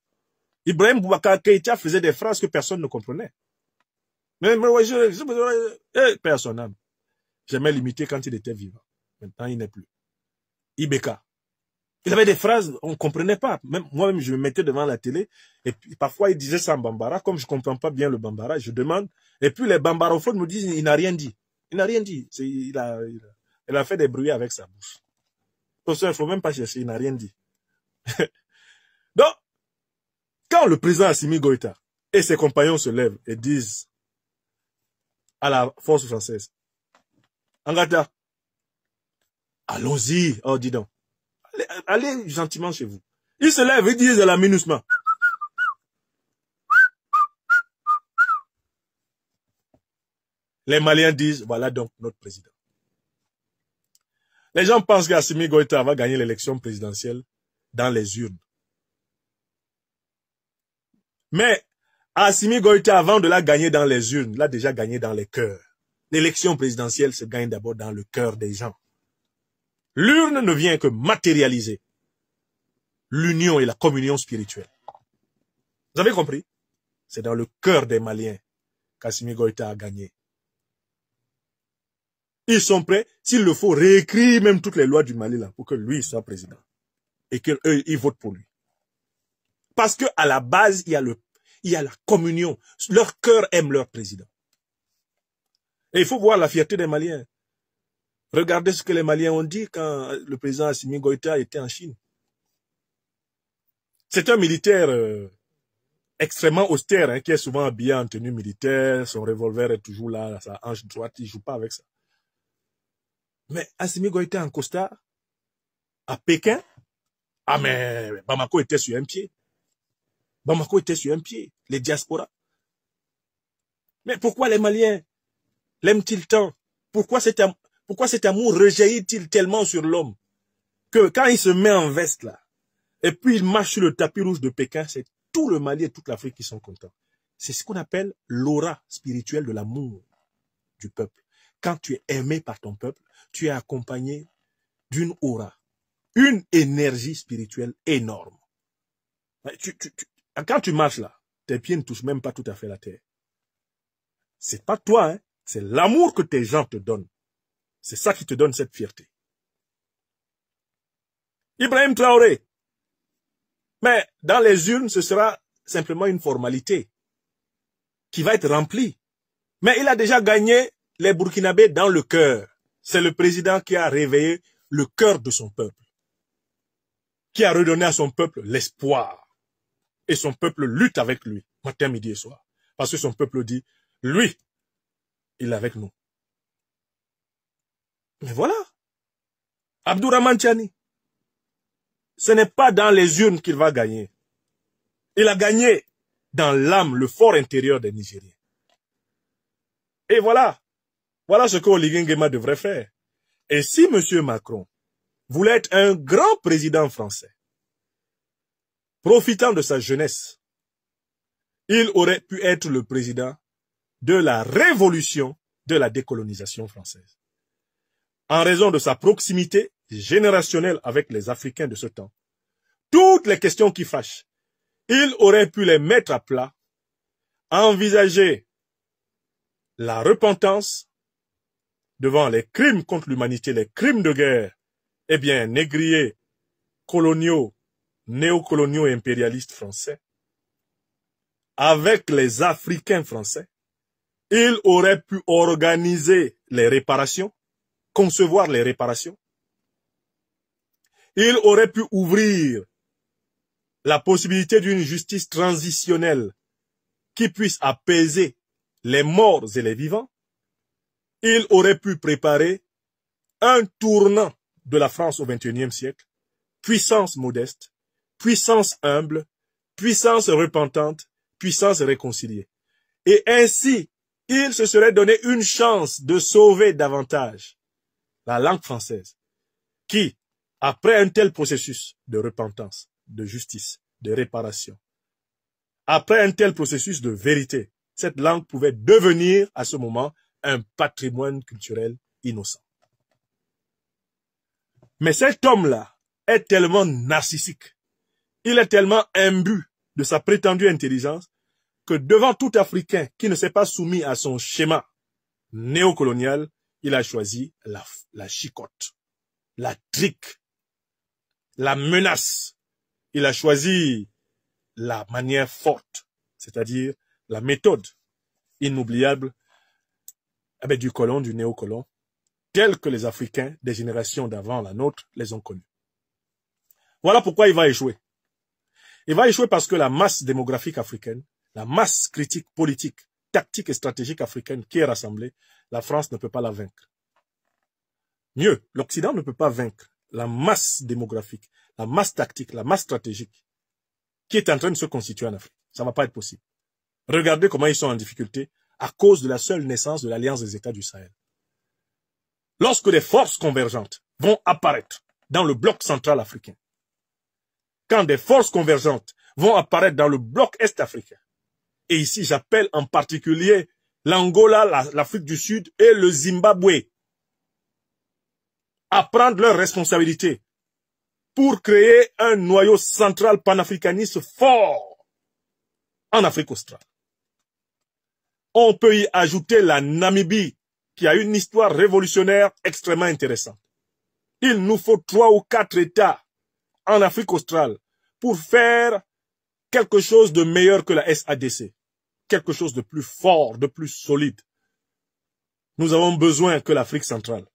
Ibrahim Boubacar Keïta faisait des phrases que personne ne comprenait. Mais personne. J'aimais l'imiter quand il était vivant. Maintenant, il n'est plus. Ibeka. Il avait des phrases, on ne comprenait pas. Même moi-même, je me mettais devant la télé, et puis parfois il disait ça en bambara. Comme je ne comprends pas bien le bambara, je demande. Et puis les bambarophones me disent, il n'a rien dit. Il n'a rien dit. Il a fait des bruits avec sa bouche. Pour ça, il ne faut même pas chercher, il n'a rien dit. Donc, quand le président Assimi Goïta et ses compagnons se lèvent et disent à la force française, Angata, allons-y, oh dis donc, allez gentiment chez vous. Ils se lèvent et disent à la MINUSMA, les Maliens disent, voilà donc notre président. Les gens pensent qu'Assimi Goïta va gagner l'élection présidentielle dans les urnes. Mais Assimi Goïta, avant de la gagner dans les urnes, l'a déjà gagné dans les cœurs. L'élection présidentielle se gagne d'abord dans le cœur des gens. L'urne ne vient que matérialiser l'union et la communion spirituelle. Vous avez compris? C'est dans le cœur des Maliens qu'Assimi Goïta a gagné. Ils sont prêts, s'il le faut, réécrire même toutes les lois du Mali là, pour que lui soit président. Et qu'eux, ils votent pour lui. Parce que à la base, il y a la communion. Leur cœur aime leur président. Et il faut voir la fierté des Maliens. Regardez ce que les Maliens ont dit quand le président Assimi Goïta était en Chine. C'est un militaire extrêmement austère, hein, qui est souvent habillé en tenue militaire, son revolver est toujours là, sa hanche droite, il ne joue pas avec ça. Mais Assimi Goïta en costard, à Pékin, ah mais Bamako était sur un pied. Bamako était sur un pied, les diasporas. Mais pourquoi les Maliens l'aiment-ils tant? Pourquoi cet amour rejaillit-il tellement sur l'homme que quand il se met en veste là, et puis il marche sur le tapis rouge de Pékin, c'est tout le Mali et toute l'Afrique qui sont contents. C'est ce qu'on appelle l'aura spirituelle de l'amour du peuple. Quand tu es aimé par ton peuple, tu es accompagné d'une aura, une énergie spirituelle énorme. Quand tu marches là, tes pieds ne touchent même pas tout à fait la terre. C'est pas toi, hein, c'est l'amour que tes gens te donnent. C'est ça qui te donne cette fierté. Ibrahim Traoré. Mais dans les urnes, ce sera simplement une formalité qui va être remplie. Mais il a déjà gagné les Burkinabés dans le cœur. C'est le président qui a réveillé le cœur de son peuple, qui a redonné à son peuple l'espoir. Et son peuple lutte avec lui, matin, midi et soir. Parce que son peuple dit, lui, il est avec nous. Mais voilà. Abdourahmane Tiani. Ce n'est pas dans les urnes qu'il va gagner. Il a gagné dans l'âme, le fort intérieur des Nigériens. Et voilà. Voilà ce que Oligui Nguema devrait faire. Et si M. Macron voulait être un grand président français, profitant de sa jeunesse, il aurait pu être le président de la révolution de la décolonisation française. En raison de sa proximité générationnelle avec les Africains de ce temps, toutes les questions qui fâchent, il aurait pu les mettre à plat, envisager la repentance devant les crimes contre l'humanité, les crimes de guerre, eh bien, négriers, coloniaux, néocoloniaux et impérialistes français, avec les Africains français, il aurait pu organiser les réparations, concevoir les réparations. Il aurait pu ouvrir la possibilité d'une justice transitionnelle qui puisse apaiser les morts et les vivants. Il aurait pu préparer un tournant de la France au XXIe siècle, puissance modeste, puissance humble, puissance repentante, puissance réconciliée. Et ainsi, il se serait donné une chance de sauver davantage la langue française, qui, après un tel processus de repentance, de justice, de réparation. Après un tel processus de vérité, cette langue pouvait devenir à ce moment un patrimoine culturel innocent. Mais cet homme-là est tellement narcissique, il est tellement imbu de sa prétendue intelligence que devant tout Africain qui ne s'est pas soumis à son schéma néocolonial, il a choisi la chicotte, la trique, la menace. Il a choisi la manière forte, c'est-à-dire la méthode inoubliable du colon, du néocolon, tels que les Africains des générations d'avant la nôtre les ont connus. Voilà pourquoi il va échouer. Il va échouer parce que la masse démographique africaine, la masse critique, politique, tactique et stratégique africaine qui est rassemblée, la France ne peut pas la vaincre. Mieux, l'Occident ne peut pas vaincre la masse démographique, la masse tactique, la masse stratégique qui est en train de se constituer en Afrique. Ça ne va pas être possible. Regardez comment ils sont en difficulté à cause de la seule naissance de l'Alliance des États du Sahel. Lorsque des forces convergentes vont apparaître dans le bloc central africain, quand des forces convergentes vont apparaître dans le bloc est-africain, et ici j'appelle en particulier l'Angola, l'Afrique du Sud et le Zimbabwe, à prendre leurs responsabilités pour créer un noyau central panafricaniste fort en Afrique australe. On peut y ajouter la Namibie, qui a une histoire révolutionnaire extrêmement intéressante. Il nous faut 3 ou 4 États en Afrique australe pour faire quelque chose de meilleur que la SADC, quelque chose de plus fort, de plus solide. Nous avons besoin que l'Afrique centrale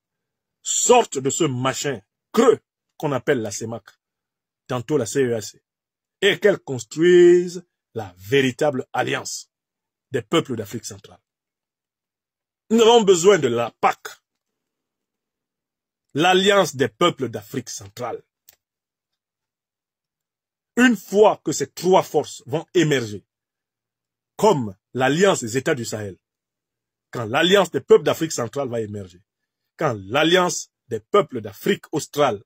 sorte de ce machin creux qu'on appelle la CEMAC, tantôt la CEAC, et qu'elle construise la véritable alliance des peuples d'Afrique centrale. Nous avons besoin de la PAC, l'alliance des peuples d'Afrique centrale. Une fois que ces 3 forces vont émerger, comme l'alliance des États du Sahel, quand l'alliance des peuples d'Afrique centrale va émerger, quand l'alliance des peuples d'Afrique australe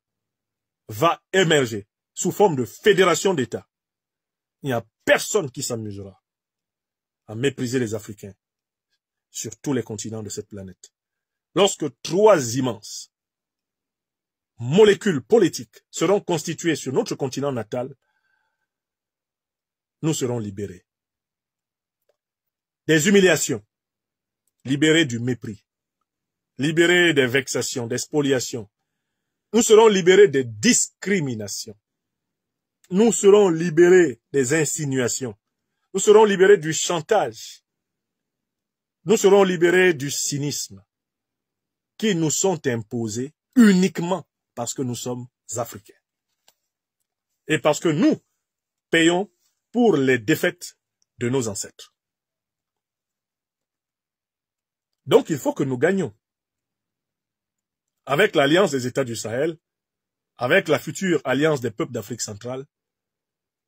va émerger sous forme de fédération d'États, il n'y a personne qui s'amusera à mépriser les Africains sur tous les continents de cette planète. Lorsque 3 immenses molécules politiques seront constituées sur notre continent natal, nous serons libérés des humiliations, libérés du mépris, libérés des vexations, des spoliations. Nous serons libérés des discriminations. Nous serons libérés des insinuations. Nous serons libérés du chantage. Nous serons libérés du cynisme qui nous sont imposés uniquement parce que nous sommes Africains. Et parce que nous payons pour les défaites de nos ancêtres. Donc il faut que nous gagnions. Avec l'Alliance des États du Sahel, avec la future Alliance des peuples d'Afrique centrale,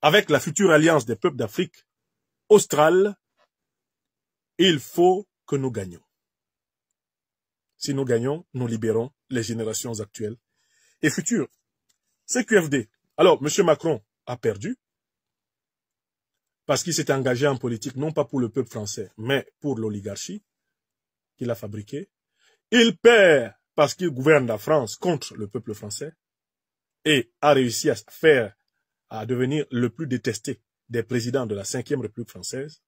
avec la future Alliance des peuples d'Afrique australe, il faut que nous gagnions. Si nous gagnons, nous libérons les générations actuelles et futures. CQFD. Alors, M. Macron a perdu parce qu'il s'est engagé en politique, non pas pour le peuple français, mais pour l'oligarchie qu'il a fabriquée. Il perd parce qu'il gouverne la France contre le peuple français et a réussi à devenir le plus détesté des présidents de la 5e République française,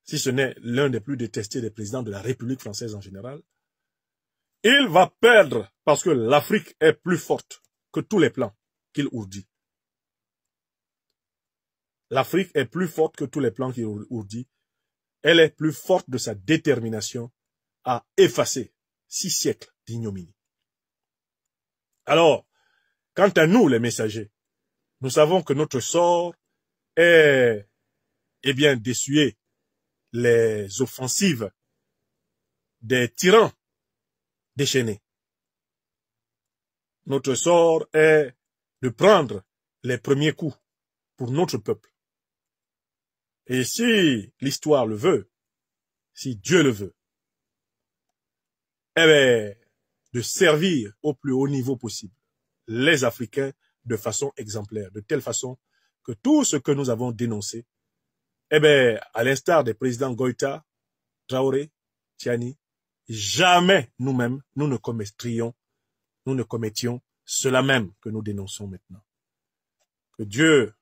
si ce n'est l'un des plus détestés des présidents de la République française en général. Il va perdre parce que l'Afrique est plus forte que tous les plans qu'il ourdit. L'Afrique est plus forte que tous les plans qu'il ourdit. Elle est plus forte de sa détermination à effacer 6 siècles d'ignominie. Alors, quant à nous, les messagers, nous savons que notre sort est, d'essuyer les offensives des tyrans déchaînés. Notre sort est de prendre les premiers coups pour notre peuple. Et si l'histoire le veut, si Dieu le veut, de servir au plus haut niveau possible les Africains de façon exemplaire, de telle façon que tout ce que nous avons dénoncé, eh bien, à l'instar des présidents Goïta, Traoré, Tiani, jamais nous-mêmes, nous ne commettions cela même que nous dénonçons maintenant. Que Dieu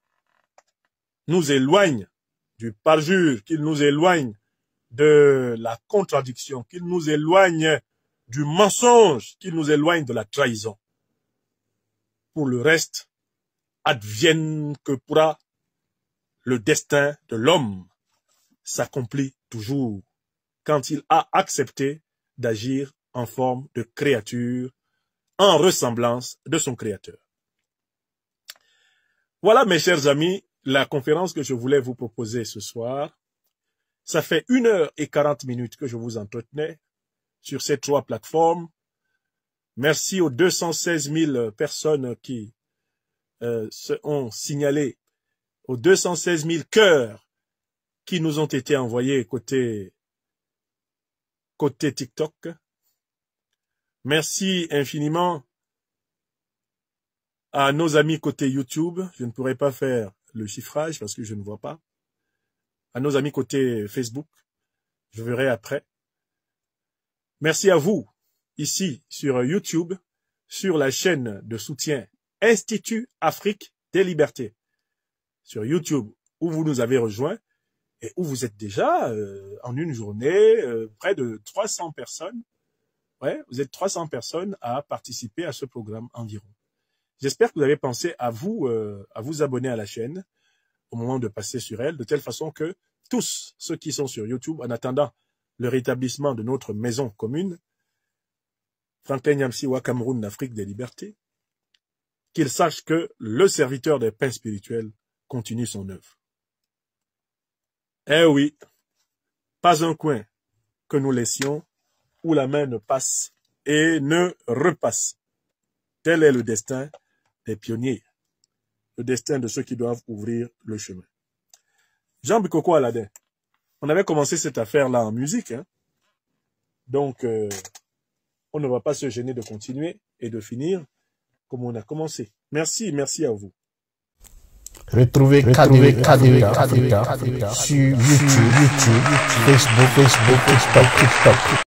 nous éloigne du parjure, qu'il nous éloigne de la contradiction, qu'il nous éloigne du mensonge, qu'il nous éloigne de la trahison. Pour le reste, advienne que pourra, le destin de l'homme s'accomplit toujours quand il a accepté d'agir en forme de créature, en ressemblance de son créateur. Voilà, mes chers amis, la conférence que je voulais vous proposer ce soir. Ça fait 1h40 que je vous entretenais sur ces 3 plateformes. Merci aux 216 000 personnes qui se ont signalé, aux 216 000 cœurs qui nous ont été envoyés côté TikTok. Merci infiniment à nos amis côté YouTube. Je ne pourrai pas faire le chiffrage parce que je ne vois pas. À nos amis côté Facebook, je verrai après. Merci à vous, ici sur YouTube, sur la chaîne de soutien Institut Afrique des Libertés. Sur YouTube, où vous nous avez rejoints et où vous êtes déjà en une journée, près de 300 personnes. Ouais, vous êtes 300 personnes à participer à ce programme environ. J'espère que vous avez pensé à vous abonner à la chaîne au moment de passer sur elle, de telle façon que tous ceux qui sont sur YouTube, en attendant le rétablissement de notre maison commune, Franklin Nyamsiwa Cameroun, Afrique des Libertés, qu'ils sachent que le serviteur des pains spirituels continue son œuvre. Eh oui, pas un coin que nous laissions où la main ne passe et ne repasse. Tel est le destin des pionniers, le destin de ceux qui doivent ouvrir le chemin. Jean Bikoko Aladin, on avait commencé cette affaire-là en musique, hein? Donc on ne va pas se gêner de continuer et de finir comme on a commencé. Merci, merci à vous. Retrouvez KDV Africa sur YouTube, Facebook, TikTok.